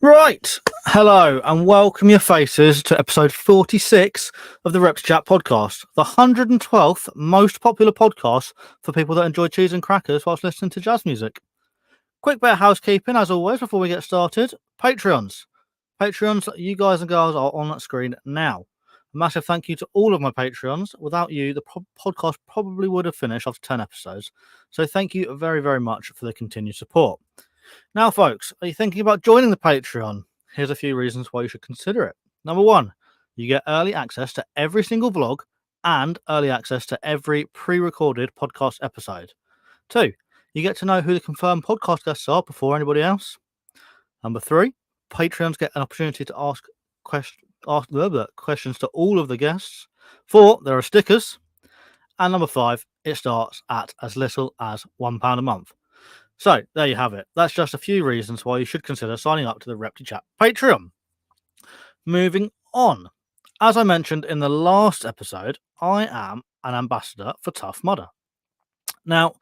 Right. Hello and welcome your faces to episode 46 of the ReptiChat podcast, the 112th most popular podcast for people that enjoy cheese and crackers whilst listening to jazz music. Quick bit of housekeeping, as always, before we get started. Patreons. Patreons, you guys and girls are on that screen now. A massive thank you to all of my Patreons. Without you, the podcast probably would have finished after 10 episodes. So thank you very, very much for the continued support. Now, folks, are you thinking about joining the Patreon? Here's a few reasons why you should consider it. Number one, you get early access to every single vlog and early access to every pre-recorded podcast episode. Two, you get to know who the confirmed podcast guests are before anybody else. Number three, Patreons get an opportunity to ask questions to all of the guests. Four, there are stickers. And number five, it starts at as little as £1 a month. So there you have it. That's just a few reasons why you should consider signing up to the ReptiChat Patreon. Moving on. As I mentioned in the last episode, I am an ambassador for Tough Mudder. Now,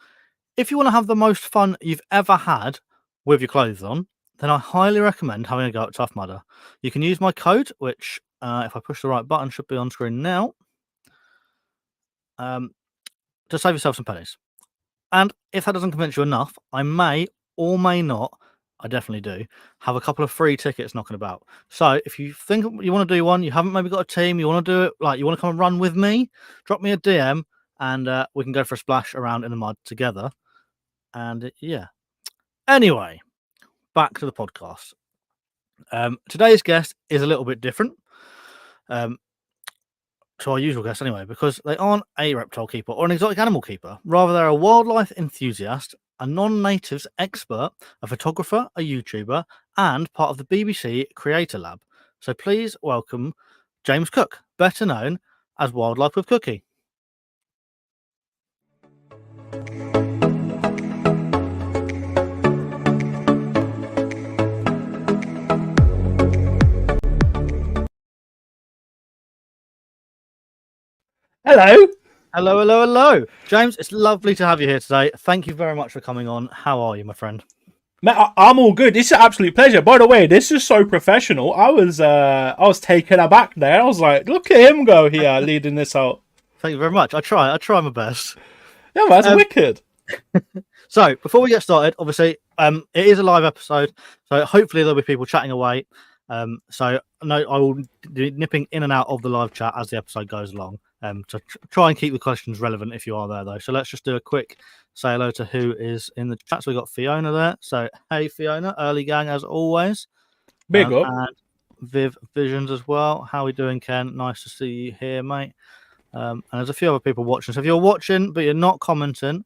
if you want to have the most fun you've ever had with your clothes on, then I highly recommend having a go at Tough Mudder. You can use my code, which, if I push the right button, should be on screen now, to save yourself some pennies. And if that doesn't convince you enough, I may or may not, I definitely do, have a couple of free tickets knocking about. So if you think you want to do one, you haven't maybe got a team, you want to do it, like you want to come and run with me, drop me a DM and we can go for a splash around in the mud together. And yeah. Anyway, back to the podcast. Today's guest is a little bit different. To our usual guests anyway, because they aren't a reptile keeper or an exotic animal keeper. Rather, they're a wildlife enthusiast, a non-natives expert, a photographer, a YouTuber, and part of the BBC Creator Lab. So please welcome James Cook, better known as Wildlife with Cookie. Hello. Hello. James, it's lovely to have you here today. Thank you very much for coming on. How are you, my friend? Mate, I'm all good. This is an absolute pleasure. By the way, this is so professional. I was taken aback there. I was like, look at him go here leading this out. Thank you very much. I try my best. Yeah, man, that's wicked. So before we get started, obviously, it is a live episode, so hopefully there'll be people chatting away. So no, I will be nipping in and out of the live chat as the episode goes along. To try and keep the questions relevant if you are there, though. So let's just do a quick say hello to who is in the chat. So we've got Fiona there. So hey, Fiona, early gang as always. Big up. And Viv Visions as well. How are we doing, Ken? Nice to see you here, mate. And there's a few other people watching. So if you're watching but you're not commenting,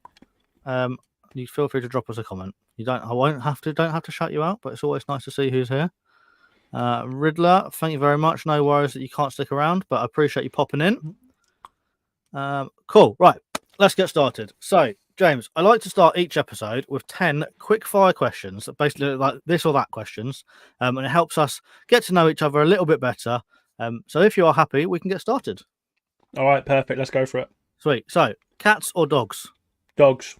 you feel free to drop us a comment. Don't have to shout you out, but it's always nice to see who's here. Riddler, thank you very much. No worries that you can't stick around, but I appreciate you popping in. Cool. Right, let's get started. So, James, I like to start each episode with 10 quick fire questions, basically like this or that questions, and it helps us get to know each other a little bit better. So if you are happy, we can get started. All right, perfect. Let's go for it. Sweet. So, cats or dogs? Dogs.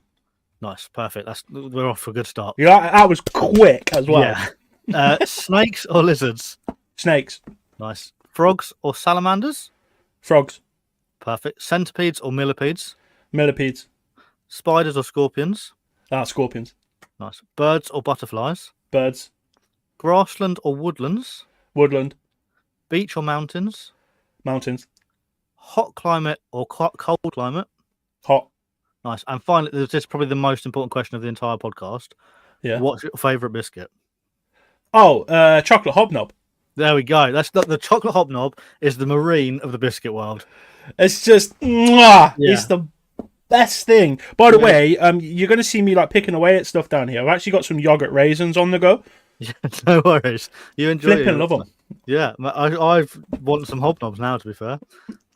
Nice, perfect. We're off for a good start. Yeah, that was quick as well. Yeah. Snakes or lizards? Snakes. Nice. Frogs or salamanders? Frogs. Perfect. Centipedes or millipedes? Millipedes. Spiders or scorpions? Scorpions. Nice. Birds or butterflies? Birds. Grassland or woodlands? Woodland. Beach or mountains? Mountains. Hot climate or cold climate? Hot. Nice. And finally, this is probably the most important question of the entire podcast. Yeah. What's your favourite biscuit? Chocolate hobnob. There we go. That's the chocolate hobnob is the marine of the biscuit world. It's just, It's the best thing. By the way, you're going to see me like picking away at stuff down here. I've actually got some yogurt raisins on the go. Yeah, no worries. You enjoy it. Flipping love them. Yeah, I want some hobnobs now, to be fair.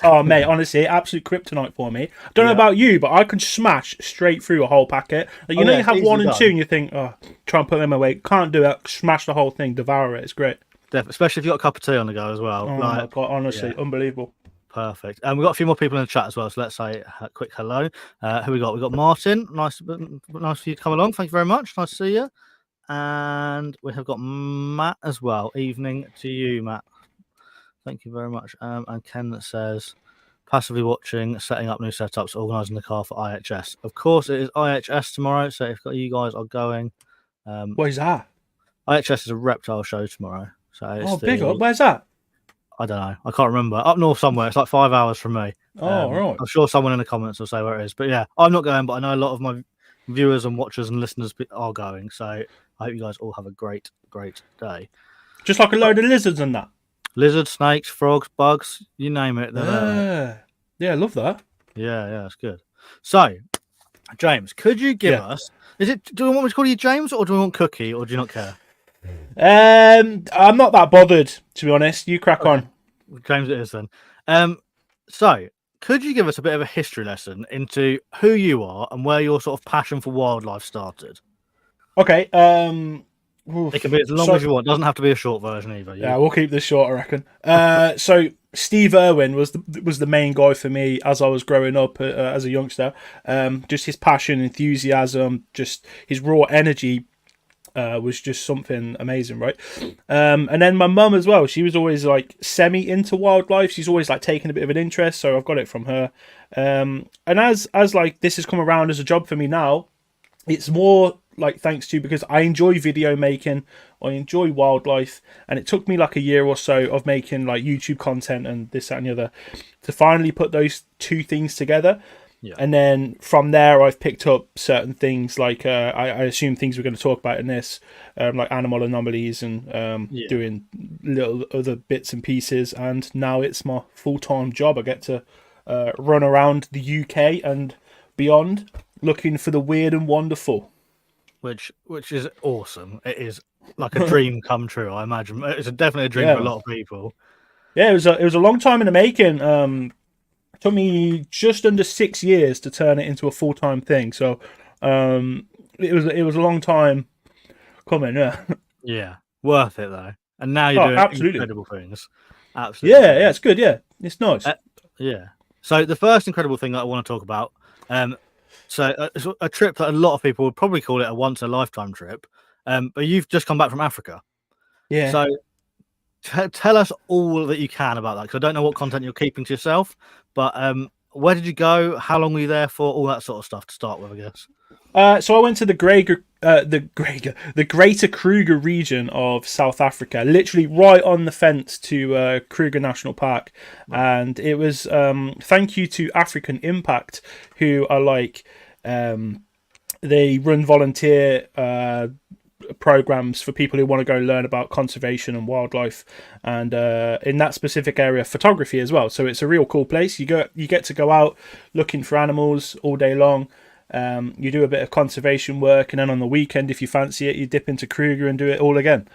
Oh, mate, honestly, absolute kryptonite for me. I don't know about you, but I can smash straight through a whole packet. Like, you have one and two and you think, try and put them away. Can't do it. Smash the whole thing, devour it. It's great. Definitely, especially if you've got a cup of tea on the go as well. Oh, my God, honestly, unbelievable. Perfect. And we've got a few more people in the chat as well, so let's say a quick hello. Who we got? We've got Martin. Nice for you to come along. Thank you very much. Nice to see you. And we have got Matt as well. Evening to you, Matt. Thank you very much. And Ken that says, passively watching, setting up new setups, organising the car for IHS. Of course, it is IHS tomorrow. So if you guys are going, what is that? IHS is a reptile show tomorrow. So big up. Where's that? I don't know. I can't remember. Up north somewhere. It's like 5 hours from me. Right. I'm sure someone in the comments will say where it is. But yeah, I'm not going, but I know a lot of my viewers and watchers and listeners are going. So I hope you guys all have a great, great day. Just like a load of lizards and that. Lizards, snakes, frogs, bugs, you name it. Yeah, I love that. Yeah, it's good. So, James, could you give us... Do we want me to call you James or do we want Cookie or do you not care? I'm not that bothered, to be honest. You crack on. James it is then. So, could you give us a bit of a history lesson into who you are and where your sort of passion for wildlife started? Okay. It can be as long as you want. It doesn't have to be a short version either. Yeah, we'll keep this short, I reckon. So Steve Irwin was the main guy for me as I was growing up as a youngster. Just his passion, enthusiasm, just his raw energy was just something amazing, right? And then my mum as well. She was always like semi into wildlife. She's always like taken a bit of an interest, so I've got it from her. And as like this has come around as a job for me now, it's more like thanks to because I enjoy video making, I enjoy wildlife, and it took me like a year or so of making like YouTube content and this, that, and the other to finally put those two things together. Yeah. And then from there, I've picked up certain things like I assume things we're going to talk about in this, like animal anomalies and doing little other bits and pieces. And now it's my full-time job. I get to run around the UK and beyond looking for the weird and wonderful. Which is awesome. It is like a dream come true, I imagine. It's definitely a dream for a lot of people. Yeah, it was a long time in the making. It took me just under 6 years to turn it into a full-time thing. So it was a long time coming. Yeah, worth it though. And now you're doing incredible things. Absolutely. Yeah, it's good. Yeah, it's nice. Yeah. So the first incredible thing that I want to talk about. So it's a trip that a lot of people would probably call it a once-in-a-lifetime trip, but you've just come back from Africa. Yeah. So tell us all that you can about that, because I don't know what content you're keeping to yourself, but where did you go? How long were you there for? All that sort of stuff to start with, I guess. So I went to the Greater Kruger region of South Africa, literally right on the fence to Kruger National Park, and it was thank you to African Impact, who are like they run volunteer programs for people who want to go learn about conservation and wildlife, and in that specific area, photography as well. So it's a real cool place. You get to go out looking for animals all day long. You do a bit of conservation work, and then on the weekend, if you fancy it, you dip into Kruger and do it all again.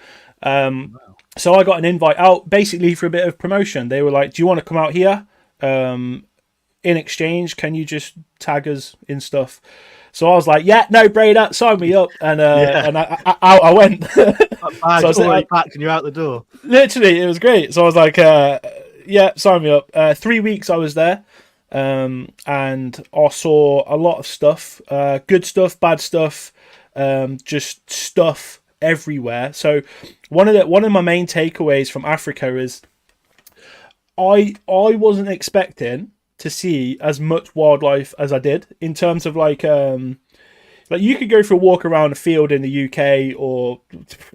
So I got an invite out basically for a bit of promotion. They were like, do you want to come out here? In exchange, can you just tag us in stuff? So I was like, yeah, no brainer, sign me up. And and I went. So I was like, packed and you're out the door. Literally, it was great. So I was like, yeah, sign me up. 3 weeks I was there. And I saw a lot of stuff, good stuff, bad stuff, just stuff everywhere. So one of my main takeaways from Africa is I wasn't expecting to see as much wildlife as I did, in terms of like you could go for a walk around a field in the UK or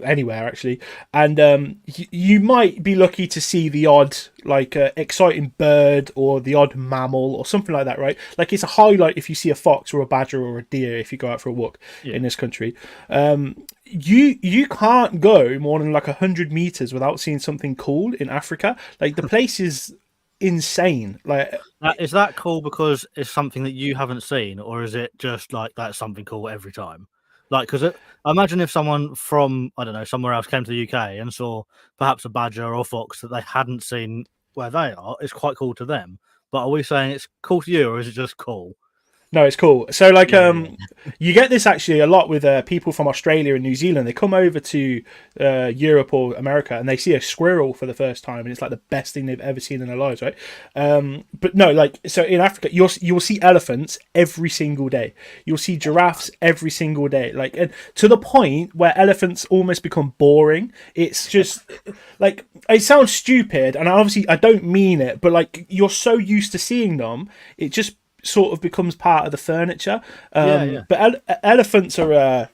anywhere actually, and you might be lucky to see the odd like exciting bird or the odd mammal or something like that, right? Like it's a highlight if you see a fox or a badger or a deer if you go out for a walk in this country. You can't go more than like 100 meters without seeing something cool in Africa. Like the place is insane. Like, is that cool because it's something that you haven't seen, or is it just like that's something cool every time? Like, because I imagine if someone from, I don't know, somewhere else came to the UK and saw perhaps a badger or fox that they hadn't seen where they are, it's quite cool to them. But are we saying it's cool to you, or is it just cool? No, it's cool. So like you get this actually a lot with people from Australia and New Zealand. They come over to Europe or America and they see a squirrel for the first time, and it's like the best thing they've ever seen in their lives, right? But no, like, so in Africa you'll see elephants every single day. You'll see giraffes every single day, like, and to the point where elephants almost become boring. It's just like, it sounds stupid, and obviously I don't mean it, but like, you're so used to seeing them, it just sort of becomes part of the furniture. But elephants are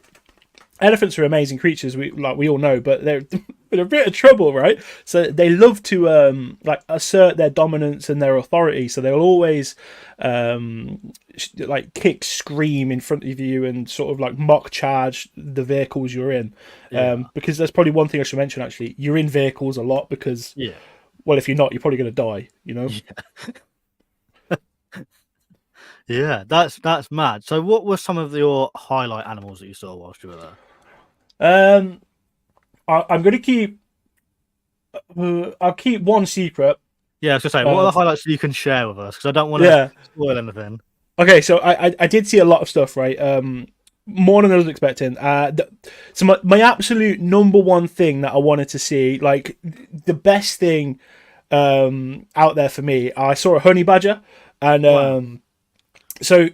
amazing creatures, we all know, but they're in a bit of trouble, right? So they love to like assert their dominance and their authority, so they'll always like kick, scream in front of you and sort of like mock charge the vehicles you're in. Because that's probably one thing I should mention, actually. You're in vehicles a lot because well, if you're not, you're probably going to die, you know. Yeah, that's mad. So what were some of your highlight animals that you saw whilst you were there? I'm going to keep... I'll keep one secret. Yeah, I was going to say, what are the highlights that you can share with us? Because I don't want to spoil anything. Okay, so I did see a lot of stuff, right? More than I was expecting. So my absolute number one thing that I wanted to see, like the best thing out there for me, I saw a honey badger. And wow. So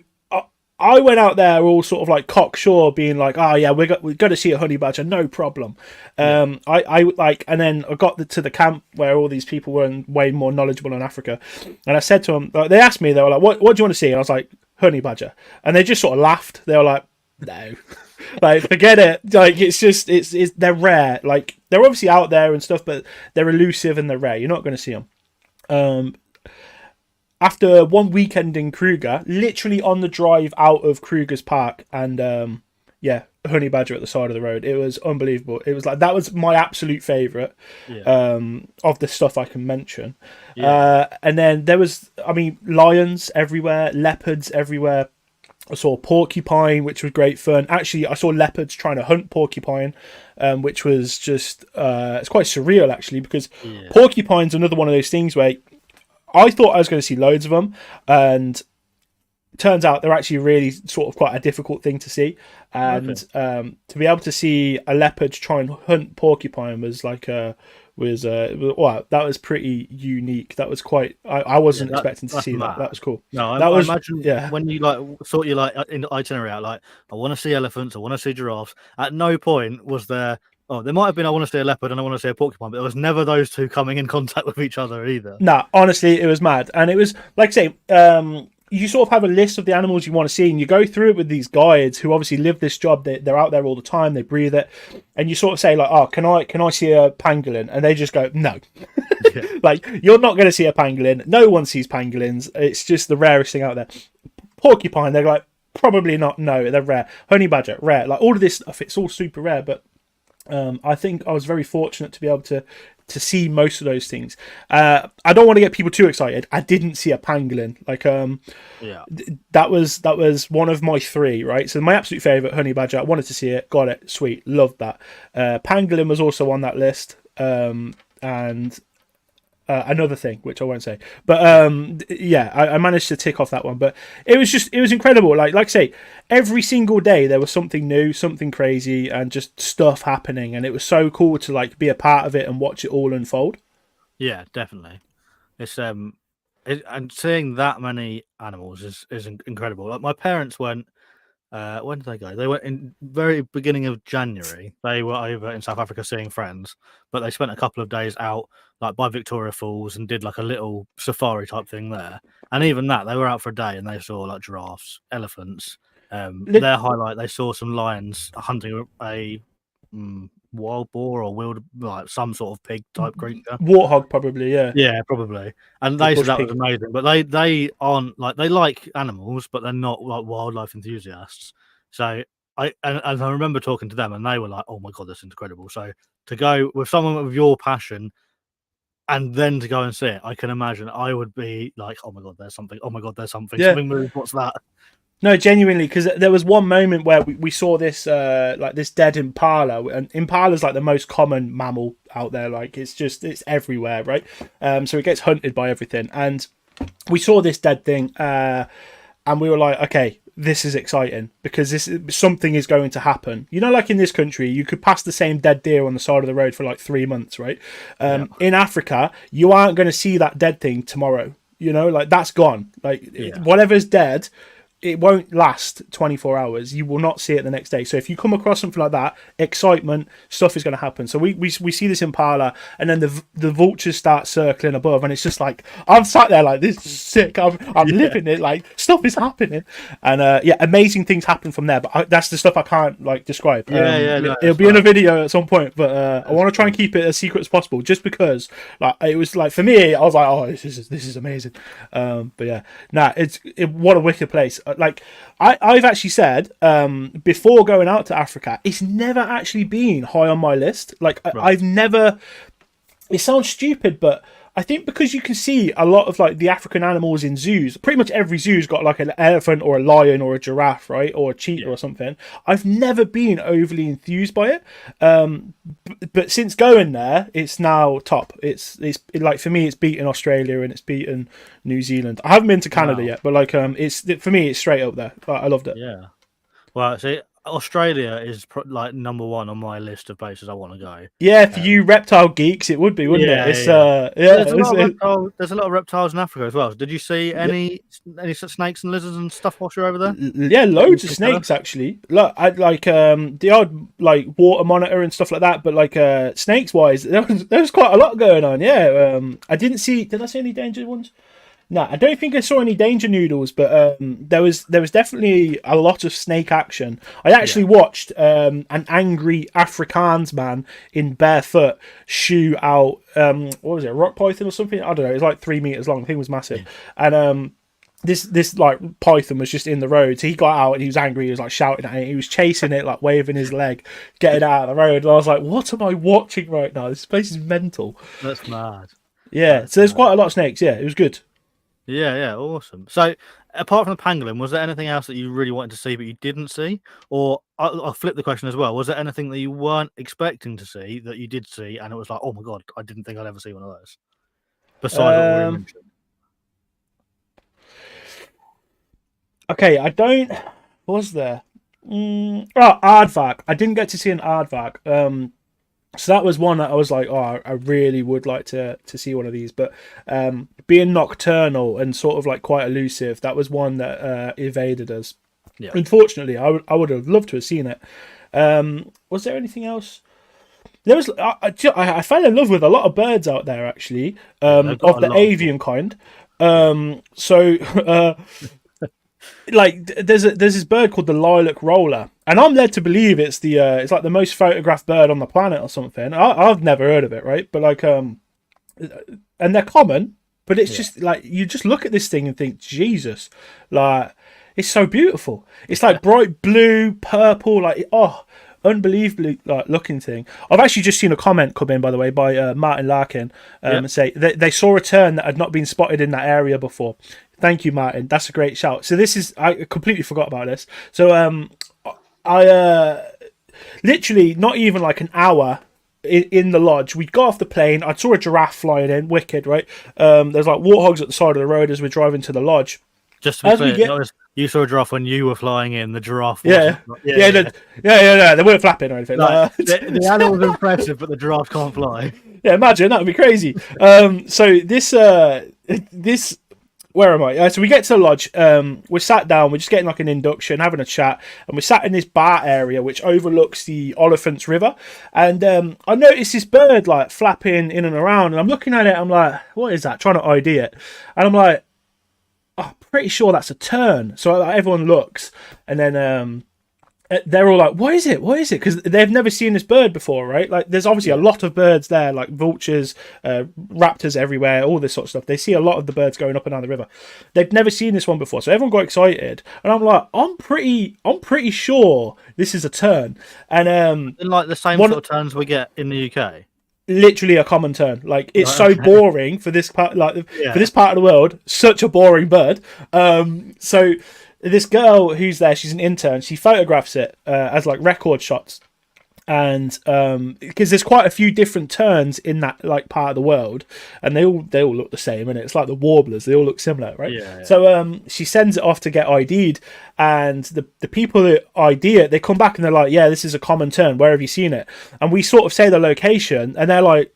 I went out there all sort of like cocksure, being like, "Oh yeah, we're going to see a honey badger, no problem." I like, and then I got to the camp where all these people were way more knowledgeable in Africa, and I said to them, like, they asked me, they were like, "What do you want to see?" And I was like, "Honey badger," and they just sort of laughed. They were like, "No." Like, forget it. Like, it's just they're rare. Like, they're obviously out there and stuff, but they're elusive and they're rare. You're not going to see them. After one weekend in Kruger, literally on the drive out of Kruger's Park, and honey badger at the side of the road. It was unbelievable. It was like, that was my absolute favourite of the stuff I can mention. And then there was, I mean, lions everywhere, leopards everywhere. I saw porcupine, which was great fun. Actually, I saw leopards trying to hunt porcupine, which was just it's quite surreal, actually, because porcupine's another one of those things where I thought I was going to see loads of them, and turns out they're actually really sort of quite a difficult thing to see. And to be able to see a leopard try and hunt porcupine was like wow, that was pretty unique. That was quite. I wasn't expecting to see that. That was cool. No, I imagine when you like sort your like in the itinerary out, like, I want to see elephants, I want to see giraffes. At no point was there. Oh, there might have been, I want to see a leopard and I want to see a porcupine, but there was never those two coming in contact with each other either. Nah, honestly, it was mad. And it was, like I say, you sort of have a list of the animals you want to see, and you go through it with these guides who obviously live this job. They're out there all the time, they breathe it. And you sort of say, like, "Oh, can I see a pangolin?" And they just go, "No." Like, you're not going to see a pangolin. No one sees pangolins. It's just the rarest thing out there. Porcupine, they're like, probably not. No, they're rare. Honey badger, rare. Like, all of this stuff, it's all super rare, but I think I was very fortunate to be able to see most of those things. I don't want to get people too excited. I didn't see a pangolin. Like, that was one of my three, right? So my absolute favorite, honey badger. I wanted to see it, got it, sweet, loved that. Pangolin was also on that list, and another thing which I won't say, but I managed to tick off that one. But it was incredible. Like I say, every single day there was something new, something crazy, and just stuff happening, and it was so cool to like be a part of it and watch it all unfold. Yeah, definitely. It's and seeing that many animals is incredible. Like, my parents went. When did they go? They went in very beginning of January. They were over in South Africa seeing friends, but they spent a couple of days out, like, by Victoria Falls, and did like a little safari type thing there. And even that, they were out for a day and they saw like giraffes, elephants. Their highlight, they saw some lions hunting a wild boar or like some sort of pig type creature. Warthog, probably, yeah. Yeah, probably. And they said that was amazing. But they aren't like, they like animals, but they're not like wildlife enthusiasts. So I remember talking to them, and they were like, "Oh my god, that's incredible." So to go with someone with your passion, and then to go and see it, I can imagine I would be like, "Oh my god, there's something. Oh my god, there's something. Yeah. Something moved. What's that?" No, genuinely, because there was one moment where we saw this like this dead impala, and impala's like the most common mammal out there. Like, it's everywhere, right? So it gets hunted by everything, and we saw this dead thing, and and we were like, okay, this is exciting because something is going to happen. You know, like in this country, you could pass the same dead deer on the side of the road for like 3 months, right? In Africa, you aren't going to see that dead thing tomorrow. You know, like that's gone. Like whatever's dead, it won't last 24 hours. You will not see it the next day. So if you come across something like that, excitement, stuff is going to happen. So we see this impala, and then the vultures start circling above, and it's just like, I'm sat there like, this is sick. I'm living it. Like, stuff is happening. And amazing things happen from there. But that's the stuff I can't like describe. It'll be in a video at some point, but I want to try and keep it as secret as possible, just because like it was like, for me, I was like, oh, this is amazing. But yeah, what a wicked place. Like I've actually said before going out to Africa, it's never actually been high on my list. Like I've never. It sounds stupid, but I think because you can see a lot of like the African animals in zoos. Pretty much every zoo's got like an elephant or a lion or a giraffe, right, or a cheetah or something. I've never been overly enthused by it, but since going there, it's now top. It's like, for me, it's beaten Australia and it's beaten New Zealand. I haven't been to Canada yet, but like for me, it's straight up there. I loved it. Yeah. Well, see, Australia is like number one on my list of places I want to go. Yeah, for you reptile geeks, it would be, wouldn't it? It's there's a lot of reptiles in Africa as well. Did you see any snakes and lizards and stuff whilst you're over there? Yeah, loads of snakes actually. Look, I like the odd like water monitor and stuff like that, but like snakes wise, there was quite a lot going on. Yeah, did I see any danger ones? No, I don't think I saw any danger noodles, but there was definitely a lot of snake action. I actually watched an angry Afrikaans man in barefoot shoot out what was it, a rock python or something? I don't know. It was like 3 meters long. The thing was massive, and this like python was just in the road. So he got out and he was angry. He was like shouting at it. He was chasing it, like waving his leg, getting out of the road. And I was like, what am I watching right now? This place is mental. That's mad. Yeah, so there's quite a lot of snakes. Yeah, it was good. Yeah, awesome. So, apart from the pangolin, was there anything else that you really wanted to see but you didn't see? Or I'll flip the question as well. Was there anything that you weren't expecting to see that you did see, and it was like, oh my god, I didn't think I'd ever see one of those? Besides what we already mentioned. Okay, I don't. Was there? Aardvark. I didn't get to see an aardvark. So that was one that I was like, oh, I really would like to see one of these. But being nocturnal and sort of like quite elusive, that was one that evaded us. Yeah. Unfortunately, I would have loved to have seen it. Was there anything else? There was. I fell in love with a lot of birds out there actually, of the avian kind. Like there's this bird called the lilac roller, and I'm led to believe it's like the most photographed bird on the planet or something. I've never heard of it, right? But like and they're common, but it's just like, you just look at this thing and think, Jesus, like it's so beautiful. It's like bright blue, purple, like unbelievably like looking thing. I've actually just seen a comment come in, by the way, by Martin Larkin, and say they saw a tern that had not been spotted in that area before. Thank you, Martin. That's a great shout. So I completely forgot about this. So I literally not even like an hour in the lodge. We got off the plane. I saw a giraffe flying in, wicked, right? There's like warthogs at the side of the road as we're driving to the lodge. Just to be clear, you saw a giraffe when you were flying in. The giraffe, no, they weren't flapping or anything. Like, the animal's impressive, but the giraffe can't fly. Yeah, imagine, that would be crazy. So this. Where am I? So we get to the lodge. We're sat down. We're just getting like an induction, having a chat, and we're sat in this bar area which overlooks the Oliphants River. And I noticed this bird like flapping in and around, and I'm looking at it. I'm like, what is that? Trying to ID it, and I'm like, I'm pretty sure that's a tern. So everyone looks, and then they're all like, what is it? Because they've never seen this bird before, right? Like, there's obviously a lot of birds there, like vultures, raptors everywhere, all this sort of stuff. They see a lot of the birds going up and down the river. They've never seen this one before, so everyone got excited. And I'm like, I'm pretty sure this is a tern. And like the same sort of terns we get in the UK. Literally a common tern. Like, it's so boring for this part, for this part of the world. Such a boring bird. So this girl who's there, she's an intern. She photographs it as like record shots, and because there's quite a few different terns in that like part of the world, and they all look the same, and it's like the warblers, they all look similar, right? Yeah. So she sends it off to get ID'd, and the people that ID it, they come back and they're like, yeah, this is a common tern, where have you seen it? And we sort of say the location, and they're like,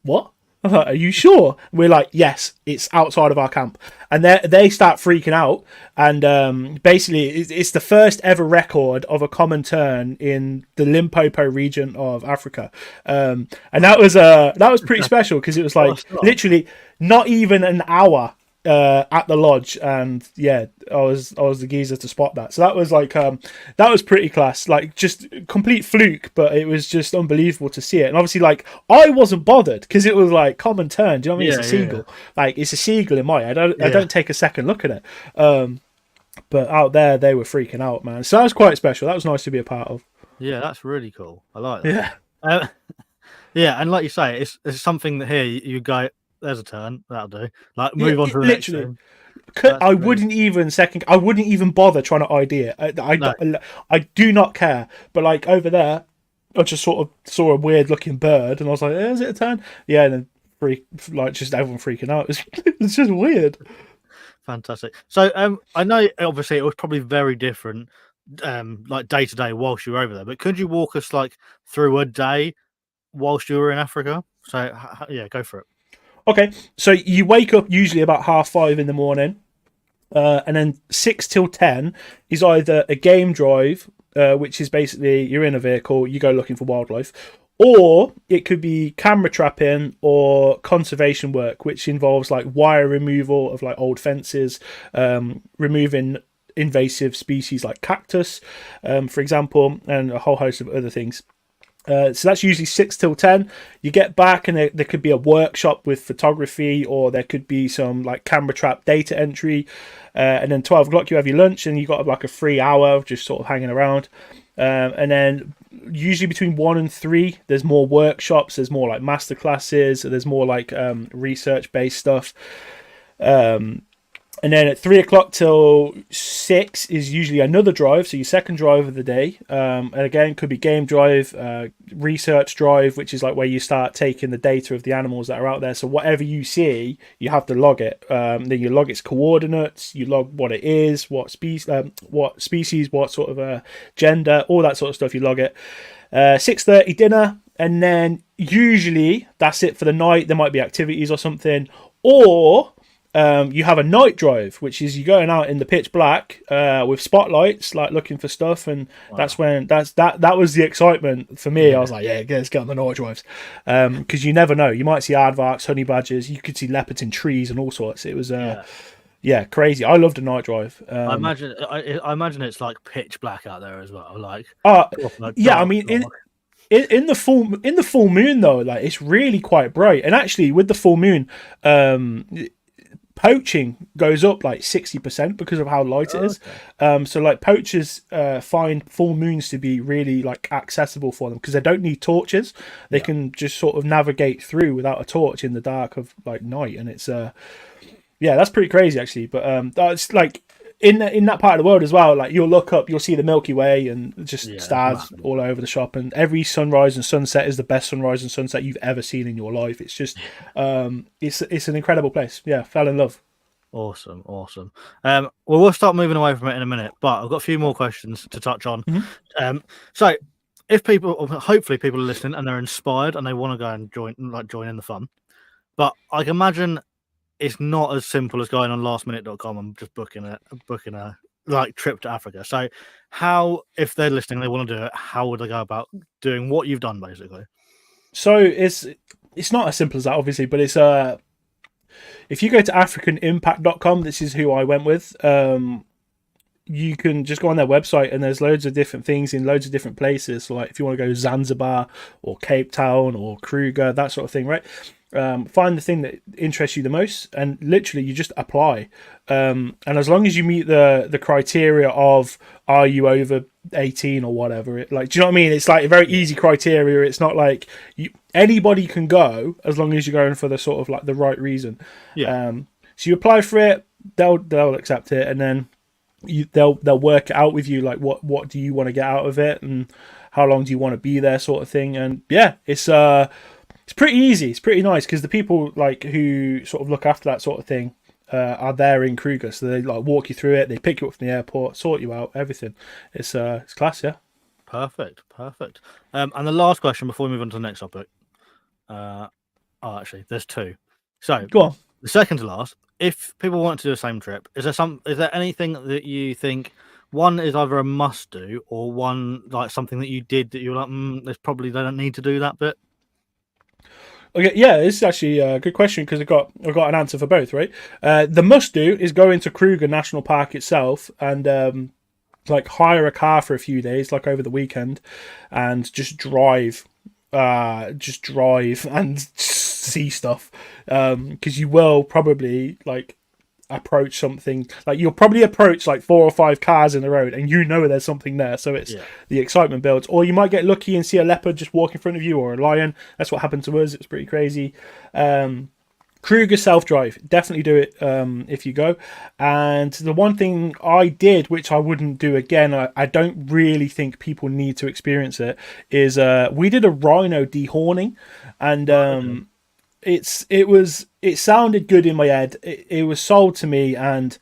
what? Are you sure? We're like, yes, it's outside of our camp. And they start freaking out. And basically, it's the first ever record of a common tern in the Limpopo region of Africa. And that was pretty special, because it was like literally not even an hour at the lodge, and yeah, I was the geezer to spot that. So that was like that was pretty class, like just complete fluke, but it was just unbelievable to see it. And obviously, like, I wasn't bothered because it was like common tern. Do you know what I mean? It's a seagull. Like, it's a seagull in my head. I don't take a second look at it. But out there, they were freaking out, man. So that was quite special. That was nice to be a part of. Yeah, that's really cool. I like that. Yeah. Yeah, and like you say, it's something that here you go, there's a turn, that'll do. Like, move on to the next thing. I wouldn't even bother trying to ID it. I do not care. But like over there, I just sort of saw a weird looking bird, and I was like, is it a turn? Yeah, and then just everyone freaking out. It's just weird. Fantastic. So I know obviously it was probably very different like day to day whilst you were over there, but could you walk us like through a day whilst you were in Africa? So yeah, go for it. Okay, so you wake up usually about 5:30 in the morning, and then 6 till 10 is either a game drive, which is basically you're in a vehicle, you go looking for wildlife, or it could be camera trapping or conservation work, which involves like wire removal of like old fences, removing invasive species like cactus, for example, and a whole host of other things. So that's usually 6 till 10. You get back, and there could be a workshop with photography, or there could be some like camera trap data entry. And then 12 o'clock you have your lunch, and you got like a free hour of just sort of hanging around. And then usually between 1 and 3, there's more workshops. There's more like master classes. There's more like research based stuff. And then at 3 o'clock till 6 is usually another drive, so your second drive of the day. And again, could be game drive, research drive, which is like where you start taking the data of the animals that are out there. So whatever you see, you have to log it. Then you log its coordinates, you log what it is, what species, what sort of gender, all that sort of stuff. You log it. 6:30 dinner, and then usually that's it for the night. There might be activities or something, or you have a night drive, which is you going out in the pitch black with spotlights, like looking for stuff, and that's when that was the excitement for me. I was like, yeah, let's get on the night drives, because you never know. You might see aardvarks, honey badgers, you could see leopards in trees and all sorts. It was crazy. I loved a night drive. I imagine it's like pitch black out there as well. Like I mean in the full moon though, like it's really quite bright, and actually with the full moon, poaching goes up like 60% because of how light it is. So like poachers find full moons to be really like accessible for them, because they don't need torches. They can just sort of navigate through without a torch in the dark of like night, and it's that's pretty crazy actually. But that's like in that part of the world as well. Like you'll look up, you'll see the Milky Way and just stars all over the shop, and every sunrise and sunset is the best sunrise and sunset you've ever seen in your life. It's just it's an incredible place. Yeah, fell in love. Awesome. Well, we'll start moving away from it in a minute, but I've got a few more questions to touch on. So if hopefully people are listening and they're inspired and they want to go and join in the fun, but I can imagine it's not as simple as going on lastminute.com and just booking a like trip to Africa. So how, if they're listening, they want to do it, how would they go about doing what you've done basically? So it's not as simple as that, obviously, but it's if you go to africanimpact.com, this is who I went with. You can just go on their website, and there's loads of different things in loads of different places. So like if you want to go Zanzibar or Cape Town or Kruger, that sort of thing, right? Find the thing that interests you the most, and literally you just apply. And as long as you meet the criteria of are you over 18 or whatever, do you know what I mean? It's like a very easy criteria. It's not like anybody can go, as long as you're going for the sort of like the right reason. So you apply for it, they'll accept it, and then they'll work it out with you, like what do you want to get out of it and how long do you want to be there, sort of thing. And yeah, it's pretty easy. It's pretty nice because the people like who sort of look after that sort of thing are there in Kruger, so they like walk you through it. They pick you up from the airport, sort you out, everything. It's class, yeah. Perfect. And the last question before we move on to the next topic. Actually, there's two. So Go on. The second to last. If people want to do the same trip, is there anything that you think one is either a must do or one like something that you did that you're like, there's probably they don't need to do that bit? Okay, yeah, this is actually a good question because I've got an answer for both, right? The must do is go into Kruger National Park itself and like hire a car for a few days, like over the weekend, and just drive and see stuff, because you will probably like approach something, like you'll probably approach like 4 or 5 cars in the road and there's something there, so it's the excitement builds. Or you might get lucky and see a leopard just walk in front of you, or a lion. That's what happened to us. It was pretty crazy. Kruger self-drive, definitely do it if you go. And the one thing I did, which I wouldn't do again, I don't really think people need to experience it, is we did a rhino dehorning, and it sounded good in my head. It was sold to me and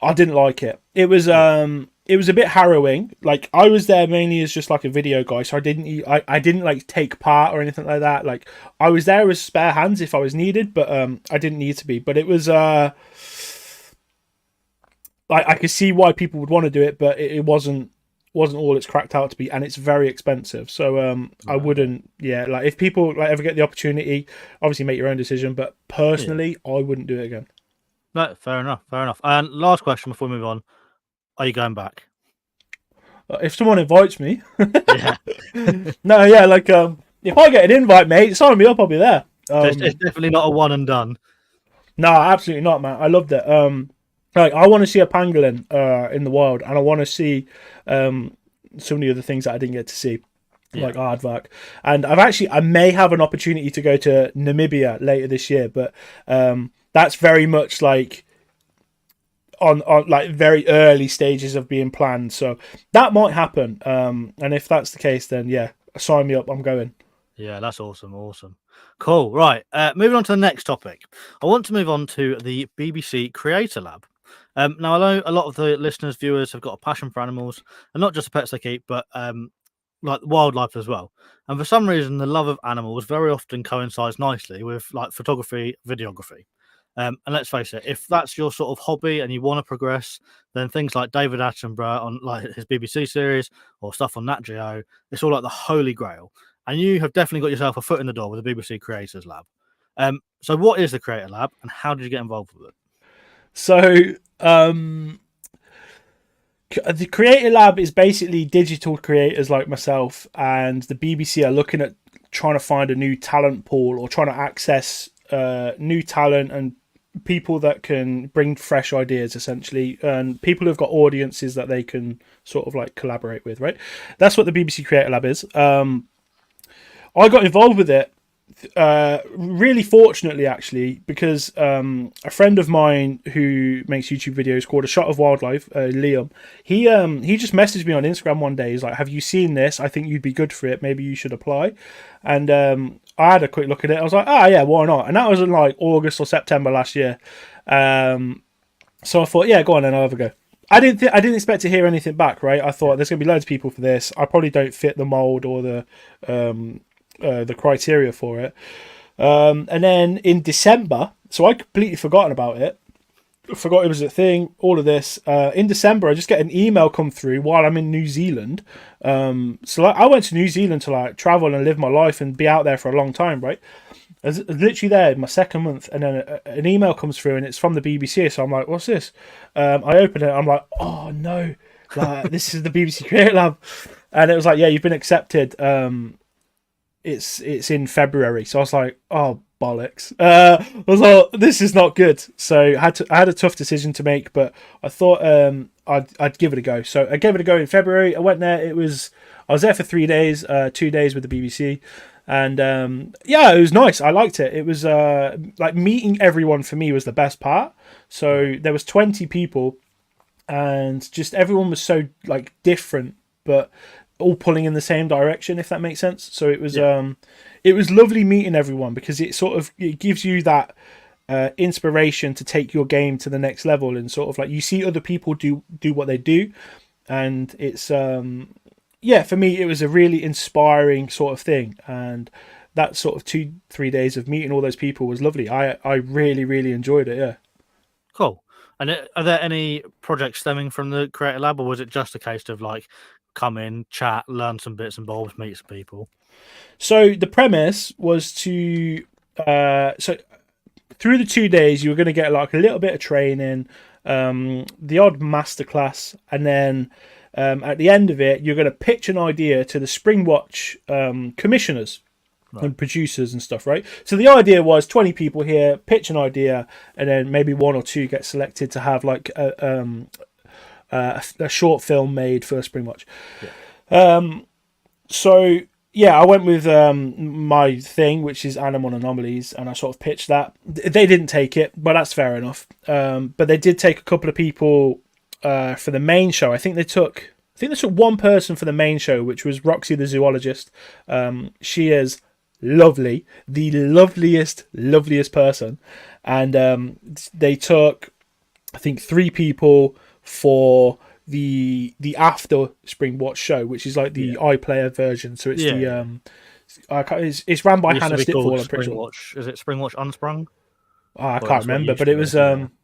I didn't like it. It was a bit harrowing. Like I was there mainly as just like a video guy, so I didn't like take part or anything like that. Like I was there as spare hands if I was needed, but I didn't need to be. But it was like I could see why people would want to do it, but it wasn't all it's cracked out to be, and it's very expensive. So I wouldn't. Yeah, like if people like ever get the opportunity, obviously make your own decision. But personally, I wouldn't do it again. No, fair enough. And last question before we move on: are you going back? If someone invites me, Yeah. No, yeah, like if I get an invite, mate, sign me up. I'll be there. It's definitely not a one and done. No, absolutely not, man. I loved it. Like I want to see a pangolin in the wild, and I want to see some of the other things that I didn't get to see, like aardvark. And I may have an opportunity to go to Namibia later this year, but that's very much like on like very early stages of being planned. So that might happen. And if that's the case, then yeah, sign me up. I'm going. Yeah, that's awesome. Cool. Right. Moving on to the next topic. I want to move on to the BBC Creator Lab. Now, I know a lot of the listeners, viewers have got a passion for animals, and not just the pets they keep, but like wildlife as well. And for some reason, the love of animals very often coincides nicely with like photography, videography. And let's face it, if that's your sort of hobby and you want to progress, then things like David Attenborough on like his BBC series or stuff on Nat Geo, it's all like the holy grail. And you have definitely got yourself a foot in the door with the BBC Creators Lab. So what is the Creator Lab and how did you get involved with it? So the Creator Lab is basically digital creators like myself, and the BBC are looking at trying to find a new talent pool or trying to access new talent and people that can bring fresh ideas, essentially, and people who've got audiences that they can sort of like collaborate with, right? That's what the BBC Creator Lab is. I got involved with it really fortunately, actually, because a friend of mine who makes YouTube videos called A Shot of Wildlife, Liam, he just messaged me on Instagram one day. He's like, have you seen this? I think you'd be good for it. Maybe you should apply. And I had a quick look at it. I was like, yeah, why not? And that was in like August or September last year. So I thought, yeah, go on, then I'll have a go. I didn't expect to hear anything back, right? I thought there's going to be loads of people for this. I probably don't fit the mold or the criteria for it. And then in December, so I completely forgotten about it. Forgot it was a thing, all of this. In December, I just get an email come through while I'm in New Zealand. So like, I went to New Zealand to like travel and live my life and be out there for a long time, right? I was literally there in my second month, and then an email comes through and it's from the BBC. So I'm like, what's this? I open it. I'm like, oh no, like, this is the BBC Creator Lab. And it was like, yeah, you've been accepted. It's in February. So I was like, oh, bollocks. I was like, this is not good. So I had a tough decision to make, but I thought I'd give it a go. So I gave it a go in February. I went there. I was there for 3 days, 2 days with the BBC. And yeah, it was nice. I liked it. It was like meeting everyone for me was the best part. So there was 20 people and just everyone was so like different, but all pulling in the same direction, if that makes sense. So it was it was lovely meeting everyone, because it gives you that inspiration to take your game to the next level, and sort of like you see other people do what they do, and it's for me it was a really inspiring sort of thing. And that sort of 2-3 days of meeting all those people was lovely. I really enjoyed it. Yeah. Cool. And are there any projects stemming from the Creator Lab, or was it just a case of like come in, chat, learn some bits and bobs, meet some people? So the premise was to so through the 2 days you were going to get like a little bit of training, the odd masterclass, and then at the end of it you're going to pitch an idea to the Springwatch commissioners. Right. And producers and stuff, right? So the idea was 20 people here pitch an idea, and then maybe 1 or 2 get selected to have like a short film made for Springwatch. Yeah. So yeah, I went with my thing, which is Animal Anomalies, and I sort of pitched that. They didn't take it, but that's fair enough. But they did take a couple of people for the main show. I think they took one person for the main show, which was Roxy the zoologist. She is lovely, the loveliest person, and they took, I think, 3 people for the after Springwatch show, which is like the iPlayer version. So it's it's ran by Hannah Stipfall. I'm pretty sure. Is it Springwatch Unsprung? I can't remember, but it was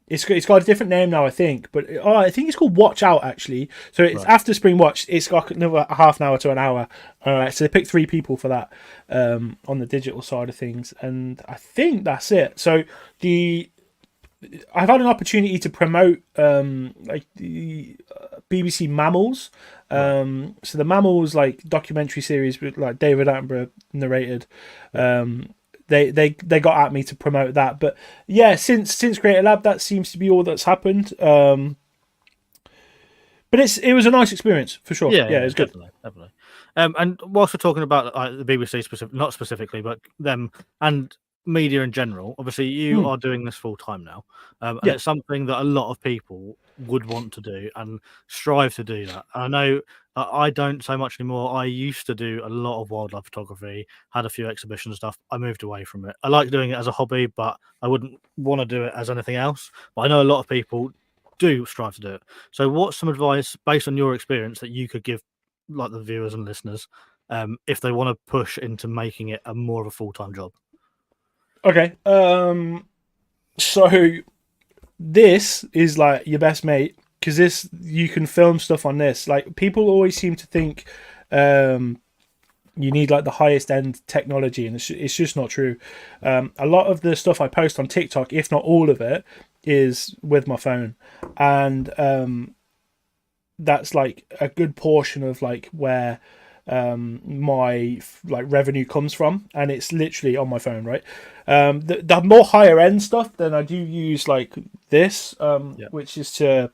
it's got a different name now, I think. But I think it's called Watch Out, actually. So it's after Springwatch. It's got another half an hour to an hour. So they picked 3 people for that on the digital side of things, and I think that's it. So I've had an opportunity to promote like the BBC Mammals. So the Mammals like documentary series with like David Attenborough narrated. They got at me to promote that, but yeah, since Creator Lab, that seems to be all that's happened. But it was a nice experience for sure. Yeah, it was good. Definitely. And whilst we're talking about the BBC not specifically, but them and media in general, obviously you are doing this full time now, and it's something that a lot of people would want to do and strive to do that. I know I don't so much anymore. I used to do a lot of wildlife photography, had a few exhibitions and stuff. I moved away from it. I like doing it as a hobby, but I wouldn't want to do it as anything else. But I know a lot of people do strive to do it. So what's some advice based on your experience that you could give like the viewers and listeners if they want to push into making it a more of a full-time job? Okay. So this is like your best mate, because you can film stuff on this. Like, people always seem to think you need like the highest end technology, and it's just not true. A lot of the stuff I post on TikTok, if not all of it, is with my phone, and that's like a good portion of like where my like revenue comes from, and it's literally on my phone, right? The more higher end stuff, then I do use like this, which is to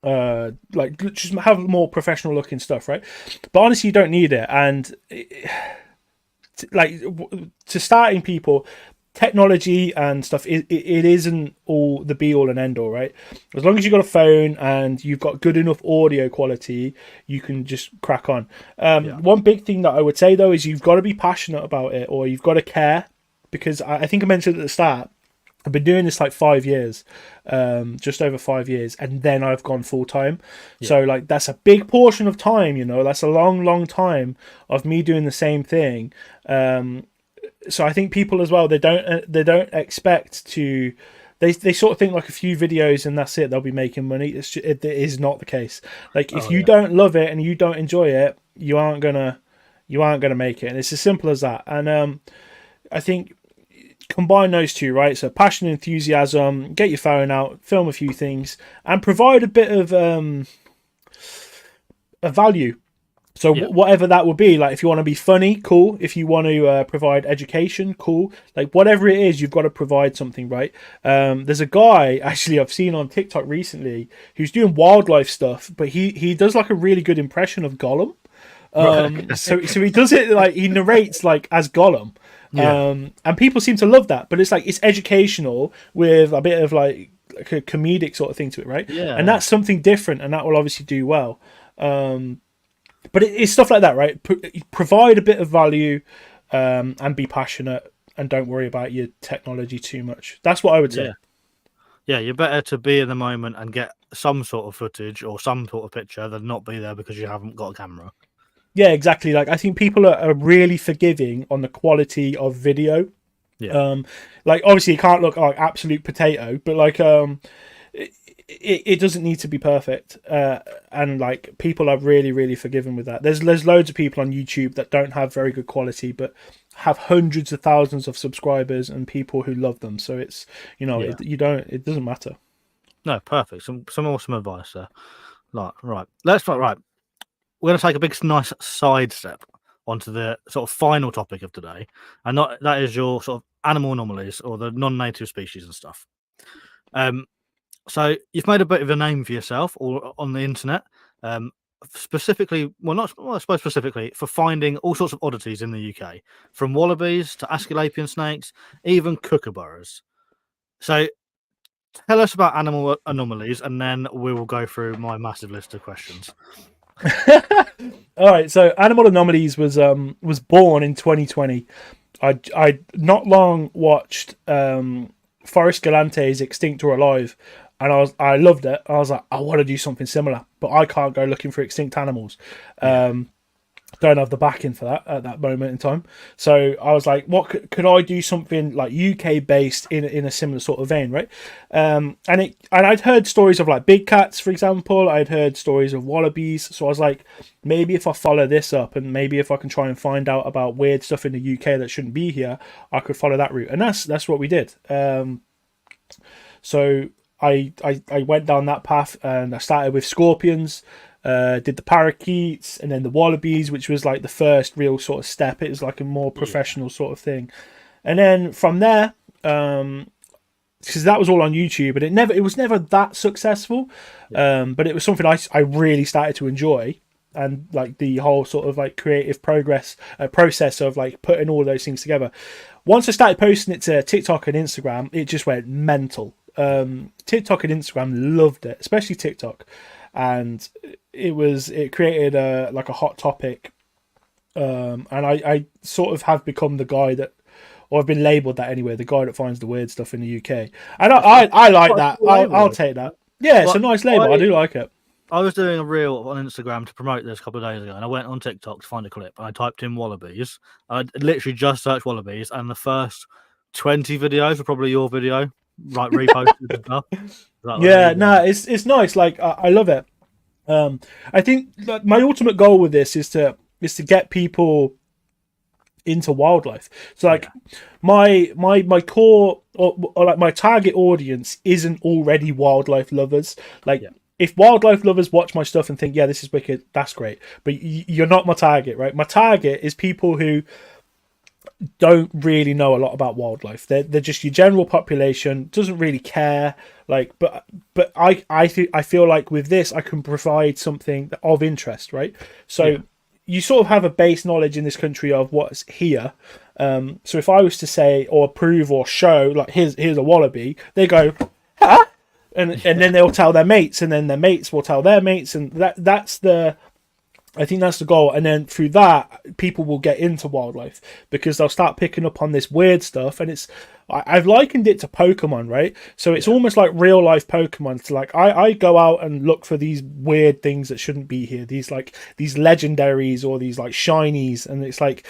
like just have more professional looking stuff, right? But honestly, you don't need it. And like to starting people, technology and stuff, it isn't all the be all and end all, right? As long as you've got a phone and you've got good enough audio quality, you can just crack on. One big thing that I would say though is you've got to be passionate about it, or you've got to care, because I think I mentioned at the start, I've been doing this like 5 years, just over 5 years, and then I've gone full time. So like that's a big portion of time, you know, that's a long time of me doing the same thing. So I think people as well, they don't expect to, they sort of think like a few videos and that's it, they'll be making money. It is not the case. Like if you don't love it and you don't enjoy it, you aren't gonna make it, and it's as simple as that. And I think combine those two, right? So passion, enthusiasm, get your phone out, film a few things, and provide a bit of a value. So whatever that would be, like if you want to be funny, cool. If you want to provide education, cool. Like whatever it is, you've got to provide something, right? There's a guy actually I've seen on TikTok recently who's doing wildlife stuff, but he does like a really good impression of Gollum. So he does it like he narrates like as Gollum. And people seem to love that, but it's like it's educational with a bit of like like a comedic sort of thing to it, right? Yeah. And that's something different, and that will obviously do well. But it's stuff like that, right? Provide a bit of value, and be passionate, and don't worry about your technology too much. That's what I would say. Yeah, you're better to be in the moment and get some sort of footage or some sort of picture than not be there because you haven't got a camera. Yeah, exactly. Like, I think people are really forgiving on the quality of video. Yeah. Like, obviously you can't look like absolute potato, but like it doesn't need to be perfect. And like, people are really, really forgiving with that. There's loads of people on YouTube that don't have very good quality, but have hundreds of thousands of subscribers and people who love them. So it's, it doesn't matter. No, perfect. Some awesome advice there. Right. We're going to take a big, nice sidestep onto the sort of final topic of today, and that is your sort of animal anomalies or the non-native species and stuff. So you've made a bit of a name for yourself or on the internet, specifically, I suppose specifically for finding all sorts of oddities in the UK, from wallabies to Asclepian snakes, even kookaburras. So tell us about animal anomalies, and then we will go through my massive list of questions. All right, so Animal Anomalies was born in 2020. I not long watched Forrest Galante's Extinct or Alive, and I loved it. I was like, I want to do something similar, but I can't go looking for extinct animals. Don't have the backing for that at that moment in time. So I was like, what could I do something like UK based in a similar sort of vein, right? And I'd heard stories of like big cats, for example. I'd heard stories of wallabies. So I was like, maybe if I follow this up, and maybe if I can try and find out about weird stuff in the UK that shouldn't be here, I could follow that route. And that's what we did. So I went down that path, and I started with scorpions. Did the parakeets, and then the wallabies, which was like the first real sort of step. It was like a more professional sort of thing. And then from there, because that was all on YouTube, and it was never that successful. But it was something I really started to enjoy, and like the whole sort of like creative process of like putting all those things together. Once I started posting it to TikTok and Instagram, it just went mental. TikTok and Instagram loved it, especially TikTok. And it created a hot topic, and I sort of have become the guy that, or I've been labelled that anyway, the guy that finds the weird stuff in the UK, and I like that. I'll take that. Yeah, it's a nice label. I do like it. I was doing a reel on Instagram to promote this a couple of days ago, and I went on TikTok to find a clip, and I typed in wallabies. I literally just searched wallabies, and the first 20 videos were probably your video, like reposted and stuff. Yeah, it's nice. Like, I love it. I think that my ultimate goal with this is to get people into wildlife. So like my core or like my target audience isn't already wildlife lovers. Like, if wildlife lovers watch my stuff and think, yeah, this is wicked, that's great. But you're not my target, right? My target is people who don't really know a lot about wildlife. They're just your general population, doesn't really care. Like, but I feel like with this I can provide something of interest, right? So you sort of have a base knowledge in this country of what's here. So if I was to say or prove or show like here's a wallaby, they go, huh? And then they'll tell their mates, and then their mates will tell their mates, and I think that's the goal. And then through that, people will get into wildlife because they'll start picking up on this weird stuff. And I've likened it to Pokemon, right? So it's almost like real life Pokemon. So like I go out and look for these weird things that shouldn't be here. These legendaries or these like shinies. And it's like,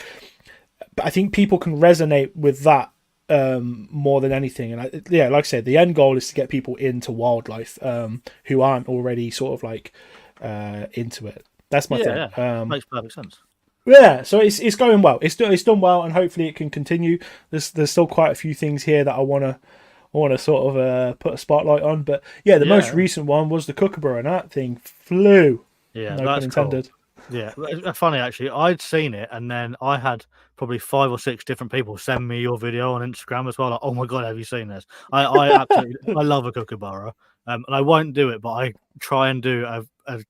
I think people can resonate with that more than anything. And like I said, the end goal is to get people into wildlife who aren't already sort of like into it. That's my thing. Makes perfect sense. Yeah, so it's going well. It's done well, and hopefully it can continue. There's still quite a few things here that I wanna sort of put a spotlight on. But yeah, the most recent one was the Kookaburra, and that thing flew. Yeah, no that's pun intended. Cool. Yeah, funny actually. I'd seen it, and then I had probably 5 or 6 different people send me your video on Instagram as well. Like, oh my god, have you seen this? I absolutely I love a Kookaburra, and I won't do it, but I try and do a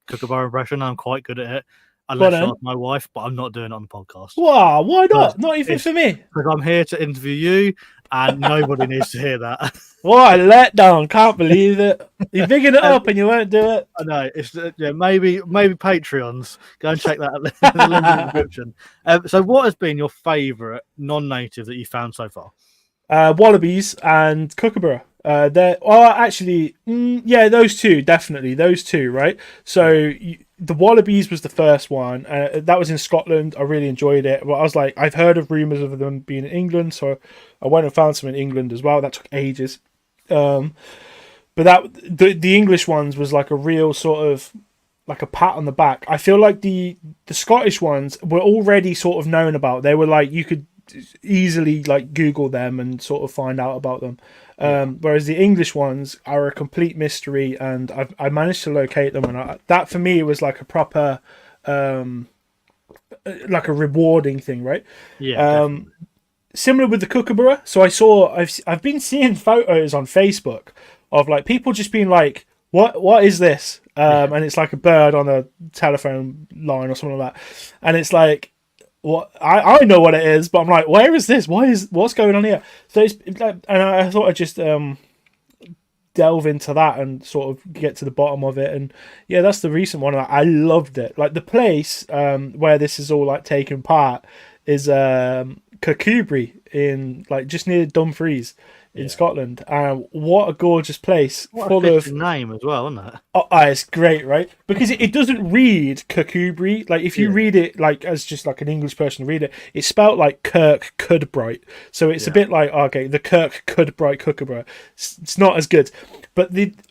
Kookaburra impression. I'm quite good at it. unless you ask my wife, but I'm not doing it on the podcast. Wow, why not? Not even for me. Because I'm here to interview you, and nobody needs to hear that. What a letdown! Can't believe it. You're bigging it up, and you won't do it. I know. It's maybe Patreons. Go and check that in the link in the description. So, what has been your favourite non-native that you found so far? Wallabies and Kookaburra. Those two, definitely those two, right? So the Wallabies was the first one. That was in Scotland. I really enjoyed it. Well, I was like, I've heard of rumours of them being in England, so I went and found some in England as well. That took ages. But the English ones was like a real sort of like a pat on the back. I feel like the Scottish ones were already sort of known about. They were like, you could easily like Google them and sort of find out about them. Whereas the English ones are a complete mystery, and I managed to locate them, and that for me was like a proper like a rewarding thing, right? Similar with the Kookaburra. So I've been seeing photos on Facebook of like people just being like, what is this? And it's like a bird on a telephone line or something like that, and it's like, what I know what it is, but I'm like, where is this? What's going on here? So it's like, and I thought I'd just delve into that and sort of get to the bottom of it. And yeah, that's the recent one. I loved it. Like the place where this is all like taking part is Kookaburra in like just near Dumfries in Scotland. What a gorgeous place. What full a name as well, isn't it? Oh, it's great, right? Because it doesn't read Kookaburra. Like if you read it like as just like an English person read it, it's spelt like Kirk Cudbright. So it's a bit like, okay, the Kirk Cudbright Kookaburra. It's not as good. But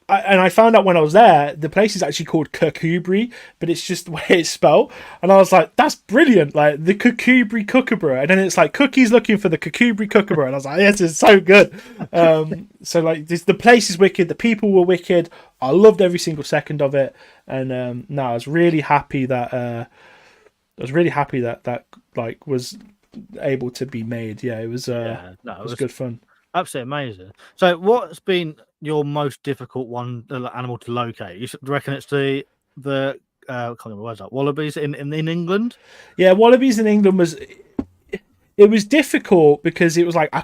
I found out when I was there, the place is actually called Kookaburra, but it's just the way it's spelled. And I was like, that's brilliant. Like the Kookaburra. And then it's like cookies looking for the Kookaburra. And I was like, yes, it's so good. So like the place is wicked. The people were wicked. I loved every single second of it. And I was really happy that that like was able to be made. Yeah, it was it was good fun. Absolutely amazing. So, what's been your most difficult animal to locate? You reckon it's the I can't remember where's that, Wallabies in England? Yeah, Wallabies in England it was difficult because it was like I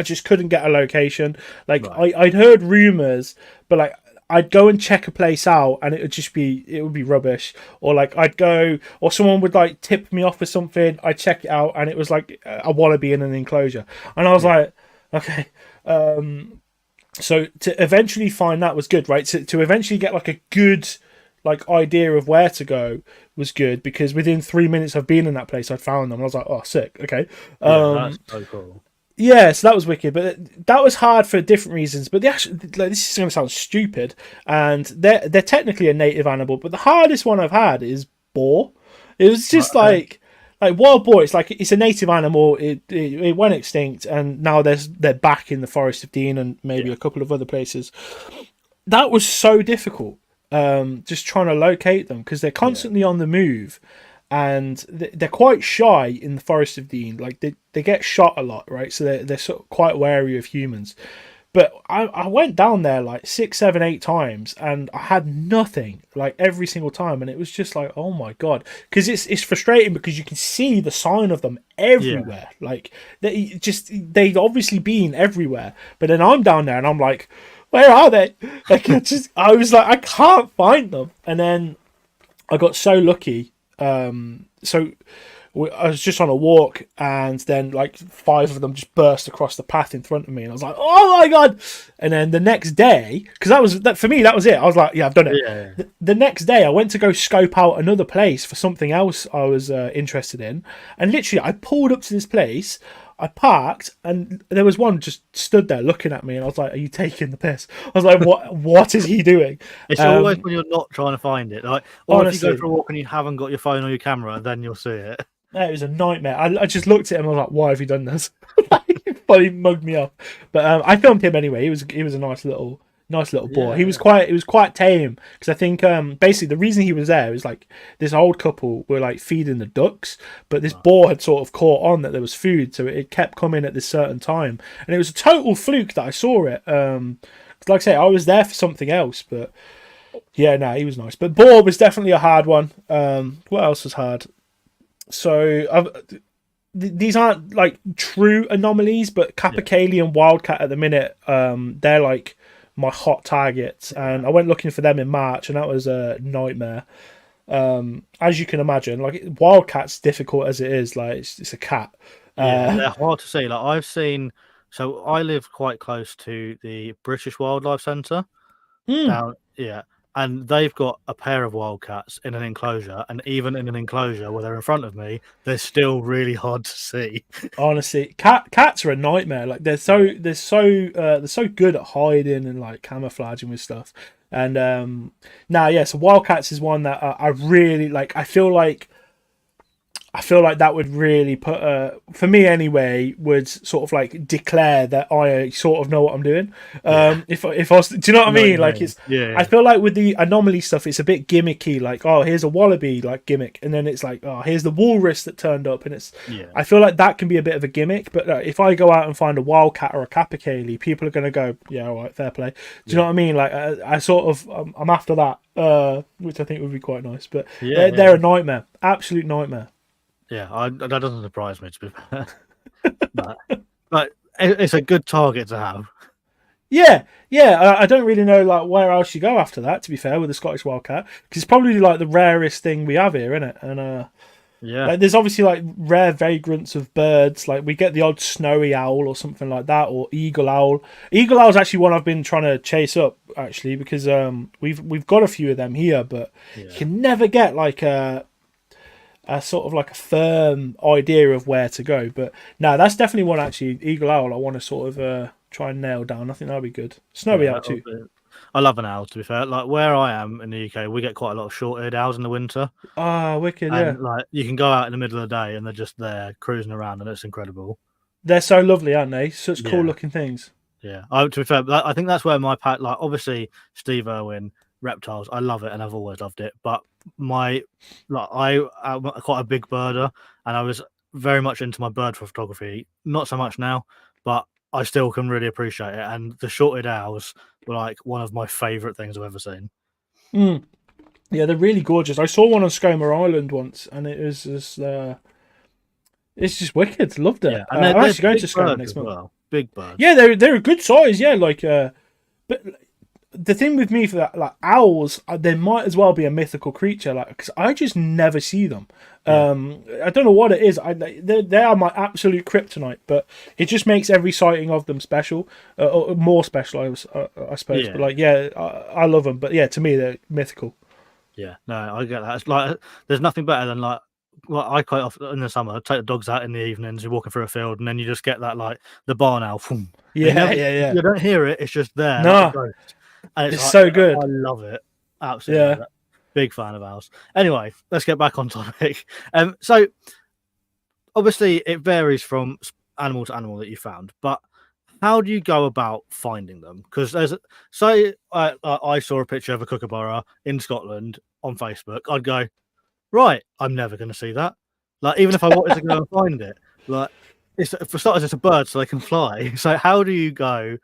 just couldn't get a location. Like I'd heard rumors, but like I'd go and check a place out and it would be rubbish. Or like I'd go, or someone would like tip me off with something. I'd check it out and it was like a wallaby in an enclosure. And I was like, okay. So to eventually find that was good, right? To eventually get like a good like idea of where to go was good, because within 3 minutes of being in that place, I'd found them. And I was like, oh, sick. Okay. That's so cool. Yeah, so that was wicked, but that was hard for different reasons. But this is going to sound stupid, and they're technically a native animal, but the hardest one I've had is boar. It was just like wild boar. It's like it's a native animal. It went extinct, and now they're back in the Forest of Dean and maybe a couple of other places. That was so difficult, just trying to locate them because they're constantly on the move. And they're quite shy in the Forest of Dean. Like they get shot a lot, right? So they're sort of quite wary of humans. But I went down there like 6, 7, 8 times, and I had nothing like every single time, and it was just like, oh my god, because it's frustrating because you can see the sign of them everywhere. Like they've obviously been everywhere, but then I'm down there and I'm like, where are they? Like I was like, I can't find them, and then I got so lucky. So I was just on a walk, and then like 5 of them just burst across the path in front of me, and I was like, "Oh my god!" And then the next day, because for me that was it. I was like, "Yeah, I've done it." Yeah. The next day, I went to go scope out another place for something else I was interested in, and literally, I pulled up to this place. I parked, and there was one just stood there looking at me, and I was like, "Are you taking the piss?" I was like, "What is he doing?" It's always when you're not trying to find it, like, or honestly, if you go for a walk and you haven't got your phone or your camera, then you'll see it. It was a nightmare. I just looked at him, and I was like, "Why have you done this?" He mugged me up, but I filmed him anyway. He was a nice little boar. He was quite tame, because I think basically the reason he was there was like this old couple were like feeding the ducks, but this boar had sort of caught on that there was food, so it kept coming at this certain time, and it was a total fluke that I saw it. Like I say, I was there for something else, but Yeah, no, he was nice. But boar was definitely a hard one. What else was hard? So these aren't like true anomalies, but capercaillie and wildcat at the minute, they're like my hot targets. And I went looking for them in March, and that was a nightmare. As you can imagine, like wildcat's difficult as it is. Like it's a cat. They're hard to see. Like I've seen. So I live quite close to the British Wildlife Centre down, and they've got a pair of wildcats in an enclosure, and even in an enclosure where they're in front of me, they're still really hard to see. Honestly, cats are a nightmare. Like they're so good at hiding and like camouflaging with stuff. And so wildcats is one that I really like. I feel like that would really put for me anyway, would sort of like declare that I sort of know what I'm doing. If I was, do you know what I mean? Like I feel like with the anomaly stuff, it's a bit gimmicky. Like, oh, here's a wallaby like gimmick, and then it's like, oh, here's the walrus that turned up, and it's. I feel like that can be a bit of a gimmick, but if I go out and find a wildcat or a capercaillie, people are going to go, yeah, all right, fair play. Do you know what I mean? Like I sort of I'm after that, which I think would be quite nice. But they're a nightmare, absolute nightmare. Yeah, that doesn't surprise me, to be fair. but it's a good target to have. Yeah. I don't really know like where else you go after that. To be fair, with the Scottish wildcat, because it's probably like the rarest thing we have here, isn't it? And like, there's obviously like rare vagrants of birds. Like we get the odd snowy owl or something like that, or eagle owl. Eagle owl is actually one I've been trying to chase up actually, because we've got a few of them here, but you can never get like a sort of like a firm idea of where to go. But no, that's definitely one actually, eagle owl, I want to sort of try and nail down. I think that'll be good. Snowy owl too. I love an owl, to be fair. Like where I am in the UK, we get quite a lot of short-eared owls in the winter. Wicked. And like you can go out in the middle of the day and they're just there cruising around, and it's incredible. They're so lovely, aren't they? Such cool looking things. Yeah, to be fair, I think that's where my pack, like obviously Steve Irwin reptiles, I love it and I've always loved it, but I'm quite a big birder, and I was very much into my bird photography. Not so much now, but I still can really appreciate it. And the shorted owls were like one of my favourite things I've ever seen. Yeah, they're really gorgeous. I saw one on Skomer Island once, and it was just it's just wicked. Loved it. Yeah, and I'm actually going to Skomer next month. Well. Big birds. Yeah, they're a good size. Yeah, like but the thing with me for that, like owls, they might as well be a mythical creature, like because I just never see them. I don't know what it is. They are my absolute kryptonite, but it just makes every sighting of them special, or more special, I suppose. Yeah. But like, I love them. But yeah, to me, they're mythical. Yeah, no, I get that. It's like there's nothing better than like. Well, I quite often in the summer take the dogs out in the evenings. You're walking through a field, and then you just get that like the barn owl. Yeah. You don't hear it; it's just there. No, like and it's so good. I love it. Absolutely. Love it. Big fan of owls. Anyway, let's get back on topic. So obviously it varies from animal to animal that you found, but how do you go about finding them? Because I saw a picture of a kookaburra in Scotland on Facebook. I'd go, right, I'm never going to see that. Like, even if I wanted to go and find it, like, for starters, it's a bird, so they can fly. So how do you go,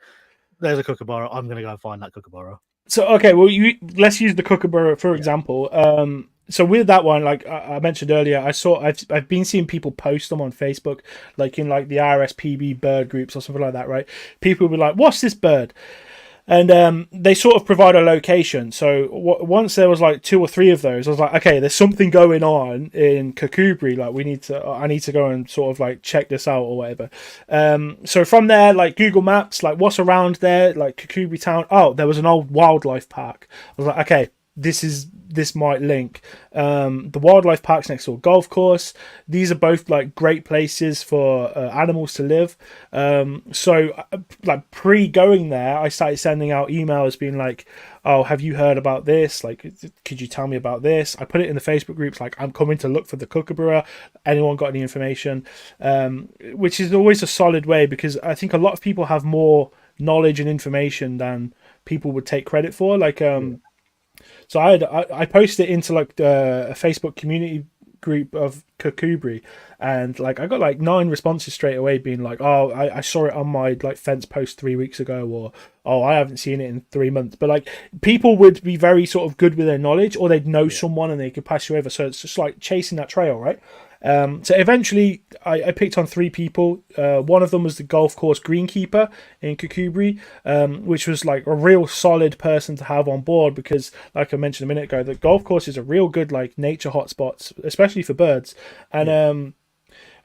there's a kookaburra, I'm going to go and find that kookaburra? So, okay, well, let's use the kookaburra, for example. So with that one, like I mentioned earlier, I've been seeing people post them on Facebook, like in like the RSPB bird groups or something like that, right? People will be like, what's this bird? And they sort of provide a location. So once there was like 2 or 3 of those, I was like, okay, there's something going on in Kookaburra. Like I need to go and sort of like check this out or whatever. So from there, like Google Maps, like what's around there, like Kookaburra town. Oh, there was an old wildlife park. I was like, okay, this might link. The wildlife park's next door golf course. These are both like great places for animals to live. So like pre-going there, I started sending out emails being like, oh, have you heard about this? Like, could you tell me about this? I put it in the Facebook groups like, I'm coming to look for the kookaburra. Anyone got any information? Which is always a solid way, because I think a lot of people have more knowledge and information than people would take credit for. Like, so I posted it into like a Facebook community group of Kookaburra, and like I got like 9 responses straight away, being like, "Oh, I saw it on my like fence post 3 weeks ago," or "Oh, I haven't seen it in 3 months." But like people would be very sort of good with their knowledge, or they'd know someone and they could pass you over. So it's just like chasing that trail, right? So eventually I picked on 3 people. One of them was the golf course greenkeeper in Kookaburra, which was like a real solid person to have on board, because like I mentioned a minute ago, the golf course is a real good like nature hotspot, especially for birds.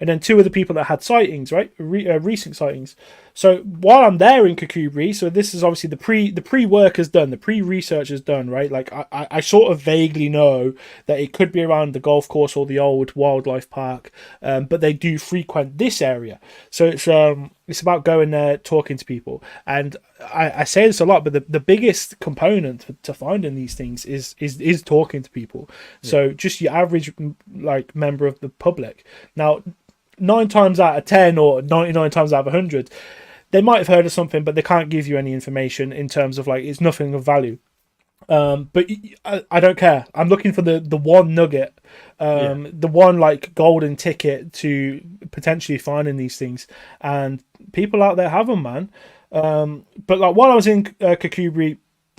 And then 2 of the people that had sightings, right, recent sightings. So while I'm there in Kookaburra, so this is obviously the pre work is done, the pre research is done, right? Like I sort of vaguely know that it could be around the golf course or the old wildlife park, but they do frequent this area. So it's about going there, talking to people, and I say this a lot, but the biggest component to finding these things is talking to people. Yeah. So just your average like member of the public. Now, 9 times out of 10 or 99 times out of 100, they might have heard of something, but they can't give you any information in terms of like it's nothing of value. But I don't care. I'm looking for the one nugget, the one like golden ticket to potentially finding these things, and people out there have them, man. But like while I was in Kookaburra,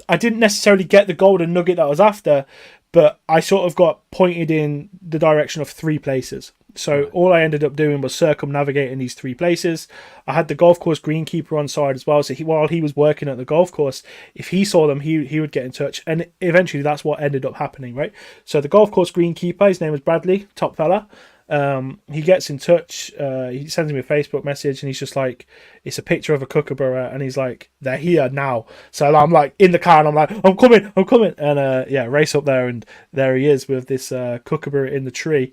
I didn't necessarily get the golden nugget that I was after, but I sort of got pointed in the direction of 3 places. So all I ended up doing was circumnavigating these 3 places. I had the golf course greenkeeper on side as well. So while he was working at the golf course, if he saw them, he would get in touch. And eventually that's what ended up happening, right? So the golf course greenkeeper, his name was Bradley, top fella. He gets in touch. He sends me a Facebook message, and he's just like, it's a picture of a Kookaburra, and he's like, they're here now. So I'm like in the car, and I'm like, I'm coming. And race up there, and there he is with this Kookaburra in the tree.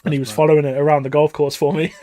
And he was following it around the golf course for me.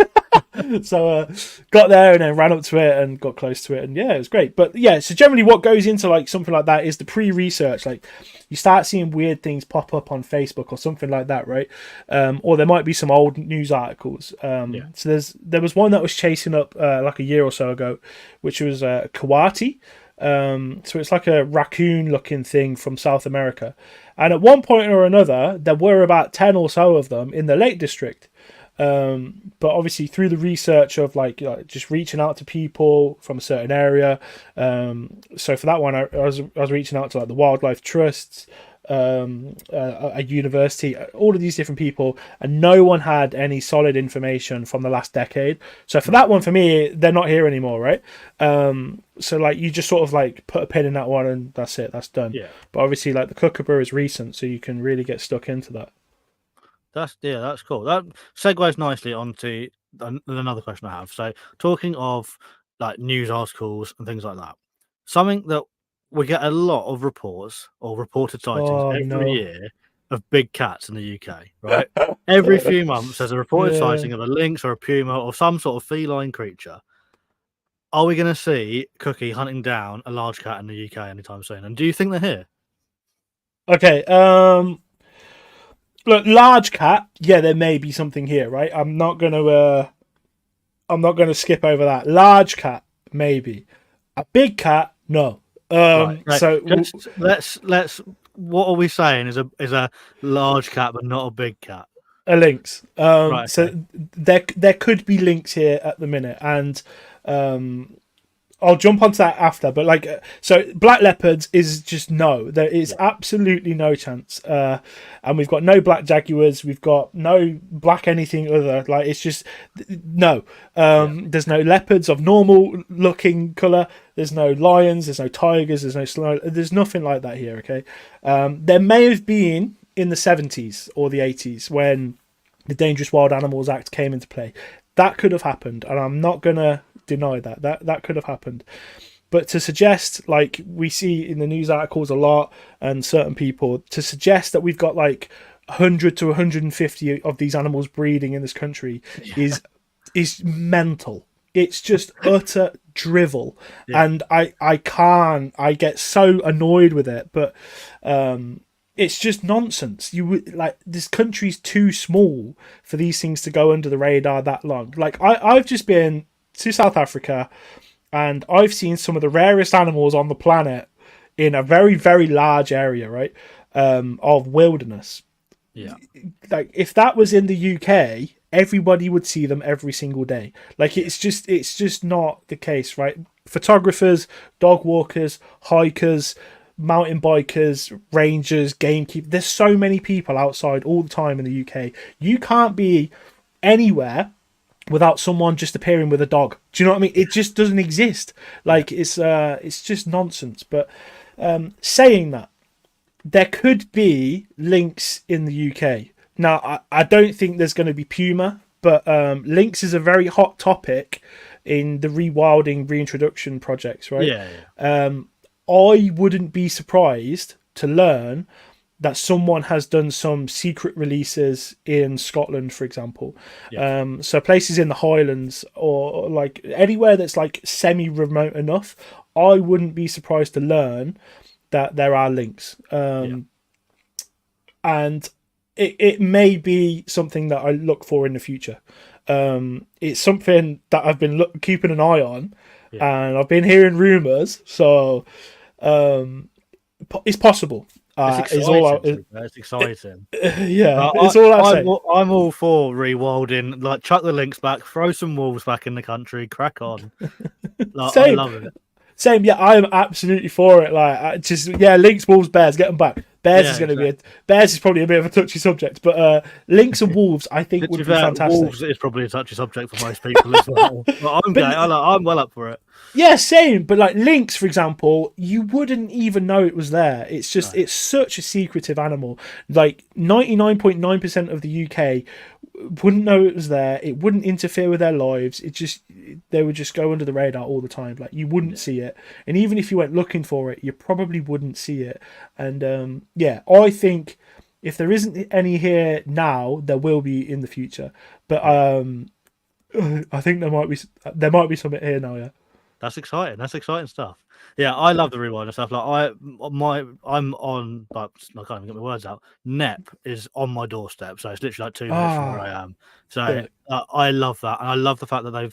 So got there and then ran up to it and got close to it, and yeah, it was great. But yeah, so generally what goes into like something like that is the pre-research. Like you start seeing weird things pop up on Facebook or something like that, right? Or there might be some old news articles. So there was one that was chasing up like a year or so ago, which was Kawati. So it's like a raccoon looking thing from South America, and at one point or another there were about 10 or so of them in the Lake District, but obviously through the research of like just reaching out to people from a certain area, so for that one I was reaching out to like the wildlife trusts, a university, all of these different people, and no one had any solid information from the last decade. So for that one, for me, they're not here anymore, right? So like you just sort of like put a pin in that one, and that's it, that's done. Yeah. But obviously like the Kookaburra is recent, so you can really get stuck into that. That's cool. That segues nicely onto another question I have. So talking of like news articles and things like that, something that we get a lot of reports or reported sightings every year of big cats in the UK, right? Every few months there's a reported sighting of a lynx or a puma or some sort of feline creature. Are we going to see Cookie hunting down a large cat in the UK anytime soon? And do you think they're here? Okay, look, large cat, yeah, there may be something here, right? I'm not gonna skip over that. Large cat, maybe. A big cat, no. Right. So let's. What are we saying? Is a large cat, but not a big cat? A lynx. Right, so there could be lynx here at the minute, and I'll jump onto that after. But like, so black leopards is just no. There is absolutely no chance. And we've got no black jaguars. We've got no black anything other. Like it's just no. There's no leopards of normal looking color. There's no lions. There's no tigers. There's no snow. There's nothing like that here. Okay. There may have been in the 70s or the 80s when the Dangerous Wild Animals Act came into play. That could have happened, and I'm not gonna deny that could have happened. But to suggest, like we see in the news articles a lot, and certain people, to suggest that we've got like 100 to 150 of these animals breeding in this country is mental. It's just utter drivel. And I get so annoyed with it, but it's just nonsense. You would like, this country's too small for these things to go under the radar that long. Like I've just been to South Africa, and I've seen some of the rarest animals on the planet in a very, very large area, right? Of wilderness. Yeah. Like if that was in the UK, everybody would see them every single day. Like it's just not the case, right? Photographers, dog walkers, hikers, mountain bikers, rangers, gamekeepers. There's so many people outside all the time in the UK. You can't be anywhere without someone just appearing with a dog. Do you know what I mean? It just doesn't exist. Like it's just nonsense. But saying that, there could be lynx in the UK. Now, I don't think there's going to be puma, but lynx is a very hot topic in the rewilding reintroduction projects, right? Yeah. I wouldn't be surprised to learn that someone has done some secret releases in Scotland, for example. Yeah. So places in the Highlands or like anywhere that's like semi-remote enough, I wouldn't be surprised to learn that there are lynx. And it may be something that I look for in the future. It's something that I've been keeping an eye on, and I've been hearing rumours, so it's possible. It's exciting. It's exciting. It's all I'm saying. I'm all for rewilding. Like, chuck the lynx back, throw some wolves back in the country, crack on. Like, I love it. Same, yeah, I am absolutely for it. Like, lynx, wolves, bears, get them back. Bears is going to be bears is probably a bit of a touchy subject, but lynx and wolves, I think, would be fantastic. Wolves is probably a touchy subject for most people as well. But I'm well up for it. Yeah, same. But like lynx, for example, you wouldn't even know it was there. It's just it's such a secretive animal. Like 99.9% of the UK wouldn't know it was there. It wouldn't interfere with their lives. They would just go under the radar all the time. Like you wouldn't see it, and even if you went looking for it, you probably wouldn't see it. And I think if there isn't any here now, there will be in the future. But I think there might be something here now. Yeah. That's exciting. That's exciting stuff. Yeah, I love the rewind and stuff. Like I'm on. Like, I can't even get my words out. Nep is on my doorstep, so it's literally like 2 minutes from where I am. So I love that, and I love the fact that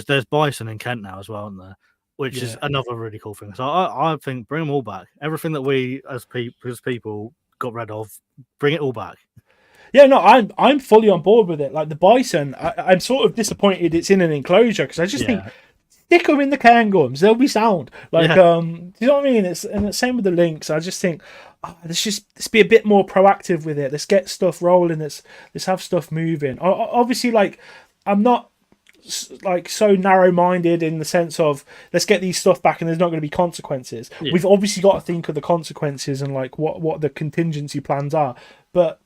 there's bison in Kent now as well, isn't there? Which is another really cool thing. So I think bring them all back. Everything that we as people got rid of, bring it all back. Yeah, no, I'm fully on board with it. Like the bison, I'm sort of disappointed it's in an enclosure because I just think. Stick them in the cairngorms; they'll be sound. Like, you know what I mean? It's the same with the lynx. I just think let's be a bit more proactive with it. Let's get stuff rolling. Let's have stuff moving. Obviously, like I'm not like so narrow-minded in the sense of let's get these stuff back and there's not going to be consequences. We've obviously got to think of the consequences and like what the contingency plans are. But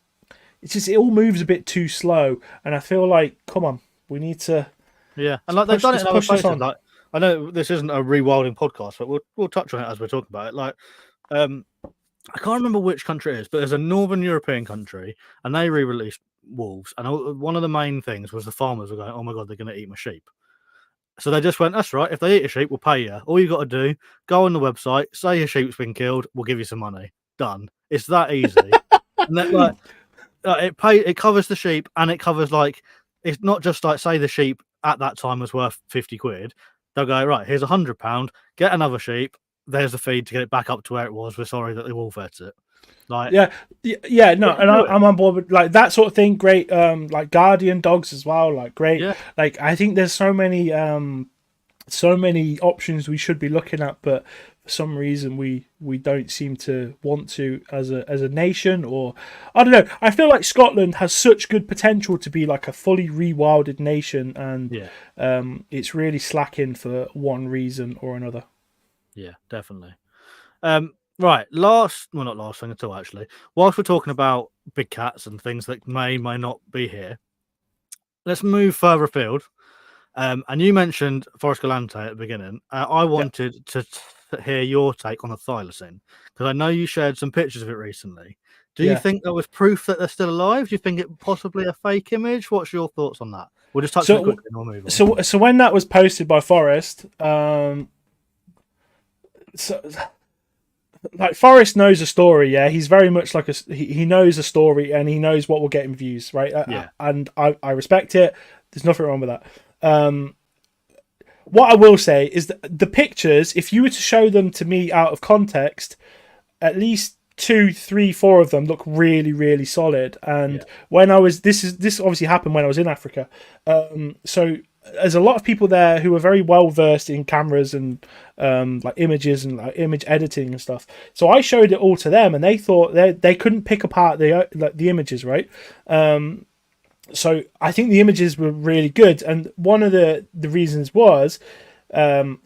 it's just it all moves a bit too slow, and I feel like come on, we need to. Yeah, and like they've done it in other places. Like, I know this isn't a rewilding podcast, but we'll touch on it as we're talking about it. Like, I can't remember which country it is, but there's a Northern European country, and they re-released wolves. And one of the main things was the farmers were going, "Oh my god, they're going to eat my sheep." So they just went, "That's right. If they eat a sheep, we'll pay you. All you got to do, go on the website, say your sheep's been killed, we'll give you some money. Done. It's that easy." And then, like, it covers the sheep, and it covers like it's not just like say the sheep at that time was worth 50 quid. They'll go, right, here's £100, get another sheep, there's the feed to get it back up to where it was. We're sorry that the wolf ate it. Like, no, and I'm on board with like that sort of thing. Great, like guardian dogs as well. Like great, like I think there's so many options we should be looking at, but for some reason we don't seem to want to as a nation, or I don't know. I feel like Scotland has such good potential to be like a fully rewilded nation, and it's really slacking for one reason or another. Yeah, definitely. Right, not last thing at all, actually. Whilst we're talking about big cats and things that may not be here, let's move further afield. And you mentioned Forest Galante at the beginning. I wanted to hear your take on the thylacine, because I know you shared some pictures of it recently. Do you think that was proof that they're still alive? Do you think it possibly a fake image? What's your thoughts on that? We'll just touch on it quickly and we'll move on. So when that was posted by Forest, like Forrest knows a story, yeah. He's very much like he knows a story and he knows what will get him views, right? And I respect it. There's nothing wrong with that. What I will say is that the pictures, if you were to show them to me out of context, at least 2, 3, 4 of them look really, really solid. And when I was this obviously happened when I was in Africa. So there's a lot of people there who are very well versed in cameras and like images and like image editing and stuff. So I showed it all to them, and they thought they couldn't pick apart the images, right? So I think the images were really good, and one of the reasons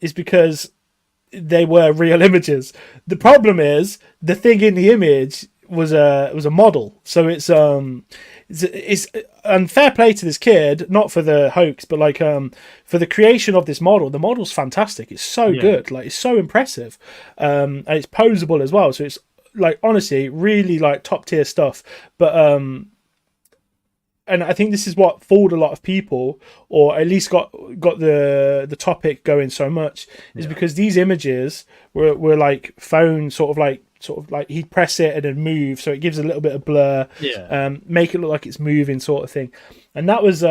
is because they were real images. The problem is the thing in the image was a model, so it's and fair play to this kid, not for the hoax, but like for the creation of this model. The model's fantastic. It's so good, like it's so impressive, and it's posable as well. So it's like honestly really like top tier stuff. But and I think this is what fooled a lot of people, or at least got the topic going so much, is because these images were like phone sort of like he'd press it and then move, so it gives a little bit of blur, make it look like it's moving sort of thing, and that was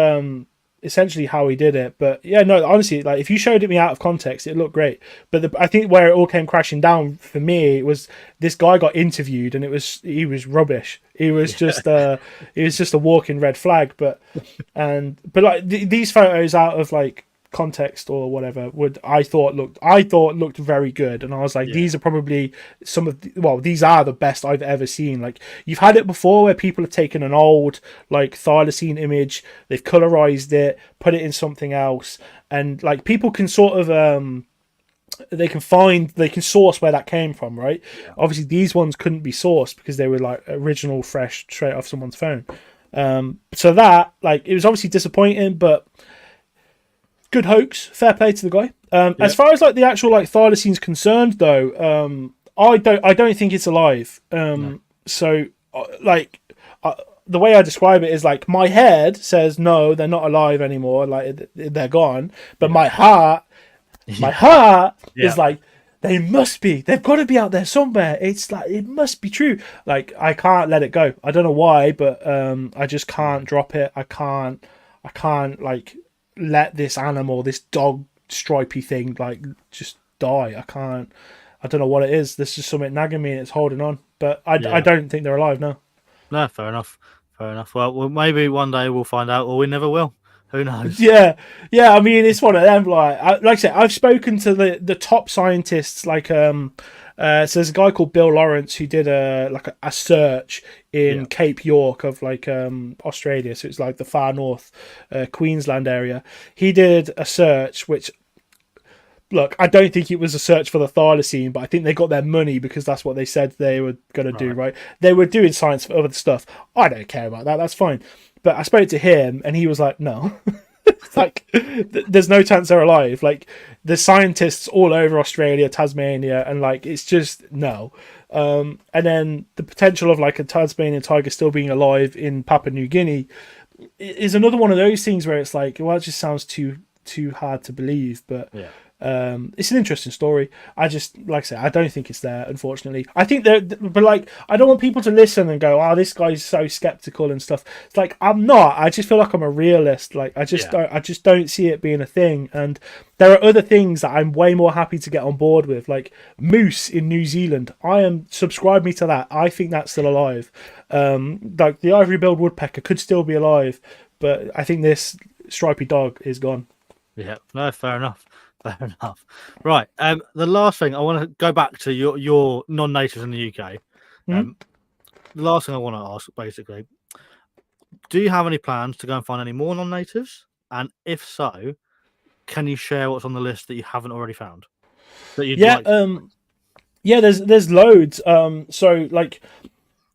essentially how he did it. But yeah, no, honestly, like if you showed it me out of context, it looked great. But I think where it all came crashing down for me was this guy got interviewed, and he was rubbish. He was just he was just a walking red flag. But like these photos out of like context or whatever I thought looked very good, and I was like, these are probably these are the best I've ever seen. Like you've had it before where people have taken an old like thylacine image, they've colorized it, put it in something else, and like people can sort of they can source where that came from, right? Obviously these ones couldn't be sourced because they were like original, fresh, straight off someone's phone. So that, like, it was obviously disappointing, but good hoax, fair play to the guy. As far as like the actual like thylacine's concerned, though, I don't think it's alive. So like the way I describe it is like my head says no, they're not alive anymore, like they're gone. But my heart is like, they've got to be out there somewhere. It's like, it must be true. Like I can't let it go. I don't know why, but I just can't drop it. I can't like let this animal, this dog stripy thing, like just die. I don't know what it is. There's just something nagging me and it's holding on. But I don't think they're alive now. No, fair enough. Well, maybe one day we'll find out, or we never will. Who knows? Yeah. I mean, it's one of them. Like I said, I've spoken to the top scientists. Like, so there's a guy called Bill Lawrence who did a search in Cape York of like Australia. So it's like the far north, Queensland area. He did a search, which, look, I don't think it was a search for the thylacine, but I think they got their money because that's what they said they were going to do. Right? They were doing science for other stuff. I don't care about that. That's fine. But I spoke to him, and he was like, "No, like, there's no chance they're alive. Like, there's scientists all over Australia, Tasmania, and like, it's just no." And then the potential of like a Tasmanian tiger still being alive in Papua New Guinea is another one of those things where it's like, well, it just sounds too hard to believe. But it's an interesting story. I just, like I say, I don't think it's there, unfortunately. I think but like, I don't want people to listen and go, "Oh, this guy's so skeptical and stuff." It's like, I'm not. I just feel like I'm a realist. Like, I just don't see it being a thing. And there are other things that I'm way more happy to get on board with, like moose in New Zealand. Subscribe me to that. I think that's still alive. Like the ivory-billed woodpecker could still be alive, but I think this stripy dog is gone. Yeah, no, fair enough. Right. The last thing I want to go back to your non-natives in the UK. The last thing I want to ask, basically, do you have any plans to go and find any more non-natives? And if so, can you share what's on the list that you haven't already found? That you'd like to there's loads. So like,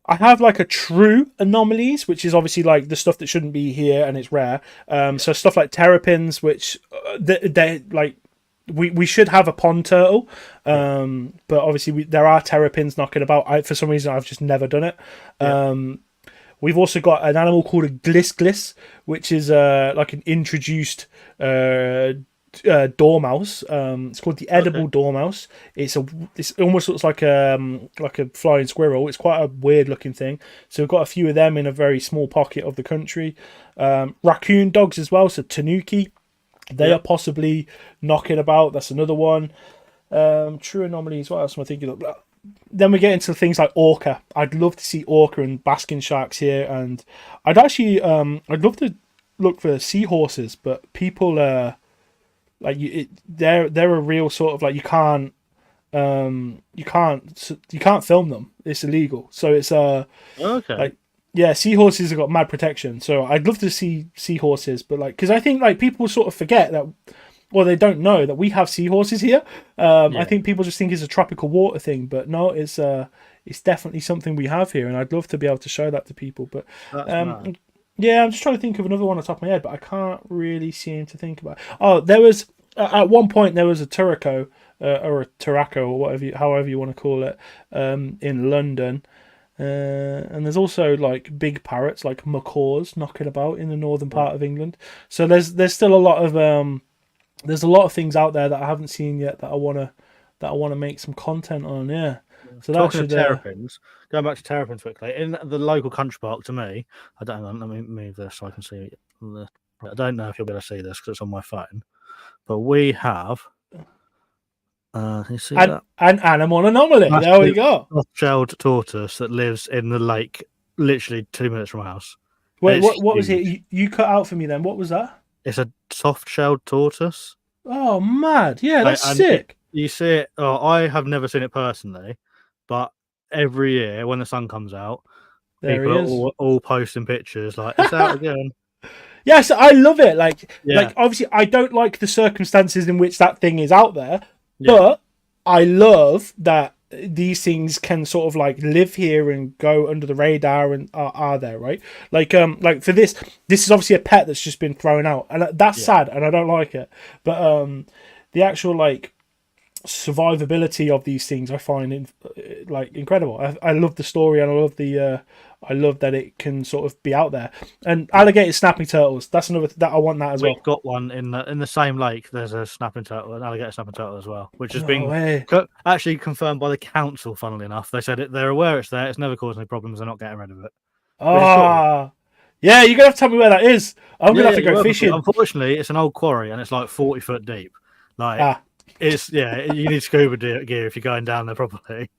I have like a true anomalies, which is obviously like the stuff that shouldn't be here and it's rare. So stuff like terrapins, which they like. We should have a pond turtle, but obviously there are terrapins knocking about. For some reason, I've just never done it. We've also got an animal called a gliss, which is like an introduced dormouse. It's called the edible dormouse. It almost looks like a flying squirrel. It's quite a weird looking thing. So we've got a few of them in a very small pocket of the country. Raccoon dogs as well. So tanuki. They are possibly knocking about. That's another one. True anomalies. What else am I thinking of? then we get into things like orca. I'd love to see orca and basking sharks here, and I'd actually I'd love to look for seahorses, but people like they're a real sort of like you can't film them. It's illegal. So it's Okay. like yeah, seahorses have got mad protection. So I'd love to see seahorses, but like because I think like people sort of forget that. Well, they don't know that we have seahorses here. I think people just think it's a tropical water thing, but no, it's definitely something we have here, and I'd love to be able to show that to people. But yeah, I'm just trying to think of another one on the top of my head, but I can't really seem to think about. Oh, there was at one point there was a turaco or a turaco or however you want to call it, in London. And there's also like big parrots like macaws knocking about in the northern part of England. So there's still a lot of there's a lot of things out there that I haven't seen yet that I wanna make some content on. Yeah. So talking of terrapins, going back to terrapins quickly, in the local country park to me, I don't know. Let me move this so I can see. I don't know if you'll be able to see this because it's on my phone, but we have. Can you see that? An animal anomaly. There we go. Soft-shelled tortoise that lives in the lake, literally 2 minutes from our house. Wait, what was it? You cut out for me then. What was that? It's a soft-shelled tortoise. Oh, mad! Yeah, that's sick. You see it. Oh, I have never seen it personally, but every year when the sun comes out, people are all posting pictures like it's out again. Yes, I love it. Like obviously, I don't like the circumstances in which that thing is out there, but I love that these things can sort of like live here and go under the radar and are there, right? Like for this is obviously a pet that's just been thrown out, and that's sad, and I don't like it. But the actual like survivability of these things I find like incredible. I love the story, and I love that it can sort of be out there. And alligator snapping turtles, that's another that I want that as well. We've got one in the same lake. There's a snapping turtle, an alligator snapping turtle as well, which has been actually confirmed by the council. Funnily enough, they said they're aware it's there. It's never caused any problems. They're not getting rid of it. Yeah, you're gonna have to tell me where that is. I'm gonna have to go fishing. Unfortunately, it's an old quarry and it's like 40 foot deep. Like it's you need scuba gear if you're going down there properly.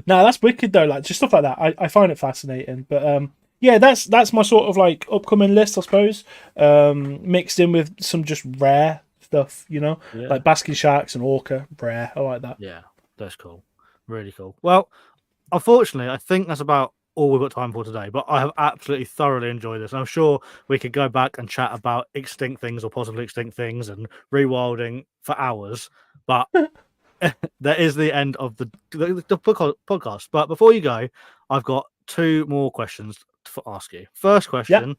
No, that's wicked though. Like just stuff like that, I find it fascinating. But yeah, that's my sort of like upcoming list, I suppose. Mixed in with some just rare stuff, like basking sharks and orca, rare. I like that. Yeah, that's cool, really cool. Well, unfortunately, I think that's about all we've got time for today. But I have absolutely thoroughly enjoyed this. And I'm sure we could go back and chat about extinct things or possibly extinct things and rewilding for hours. But that is the end of the podcast. But before you go, I've got 2 more questions to ask you. First question,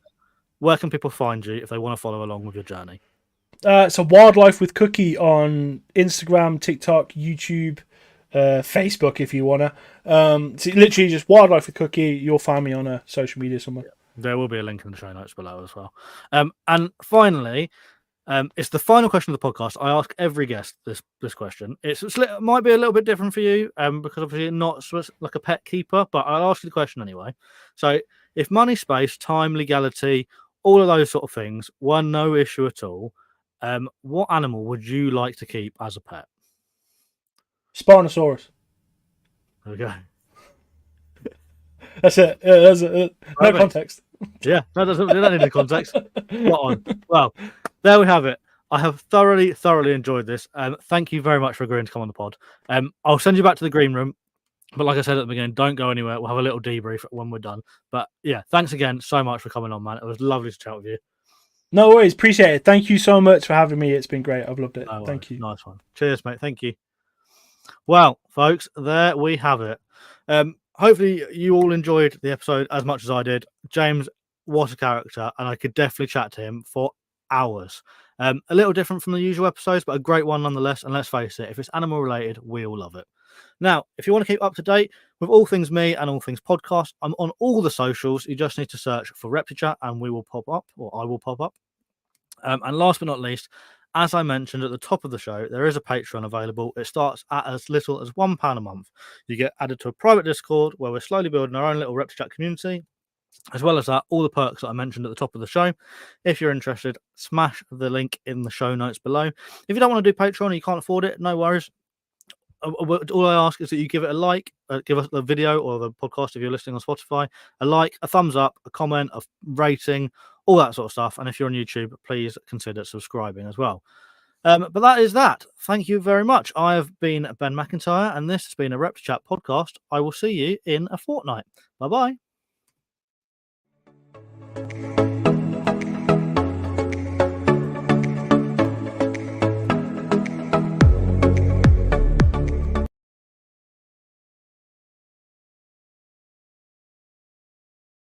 where can people find you if they want to follow along with your journey? So Wildlife with Cookie on Instagram, TikTok, YouTube, Facebook if you want to. So literally just Wildlife with Cookie. You'll find me on social media somewhere. There will be a link in the show notes below as well. And finally, it's the final question of the podcast. I ask every guest this question. It might be a little bit different for you, because obviously you're not like a pet keeper, but I'll ask you the question anyway. So, if money, space, time, legality, all of those sort of things were no issue at all, what animal would you like to keep as a pet? Spinosaurus. There we go. That's it. No context. Yeah, no, don't need the context. Spot on. Well, there we have it. I have thoroughly enjoyed this. Thank you very much for agreeing to come on the pod. I'll send you back to the green room. But like I said at the beginning, don't go anywhere. We'll have a little debrief when we're done. But yeah, thanks again so much for coming on, man. It was lovely to chat with you. No worries. Appreciate it. Thank you so much for having me. It's been great. I've loved it. Thank you. Nice one. Cheers, mate. Thank you. Well, folks, there we have it. Hopefully you all enjoyed the episode as much as I did. James, what a character, and I could definitely chat to him for hours. A little different from the usual episodes, but a great one nonetheless. And let's face it, if it's animal related, we all love it. Now, if you want to keep up to date with all things me and all things podcast, I'm on all the socials. You just need to search for ReptiChat and we will pop up, or I will pop up. And last but not least, as I mentioned at the top of the show, there is a Patreon available. It starts at as little as £1 a month. You get added to a private Discord where we're slowly building our own little ReptiChat community. As well as that, all the perks that I mentioned at the top of the show. If you're interested, smash the link in the show notes below. If you don't want to do Patreon or you can't afford it, no worries. all I ask is that you give it a like, give us the video or the podcast if you're listening on Spotify, a like, a thumbs up, a comment, a rating, all that sort of stuff. And if you're on YouTube, please consider subscribing as well. But that is that. Thank you very much. I have been Ben McIntyre, and this has been a ReptiChat podcast. I will see you in a fortnight. Bye-bye.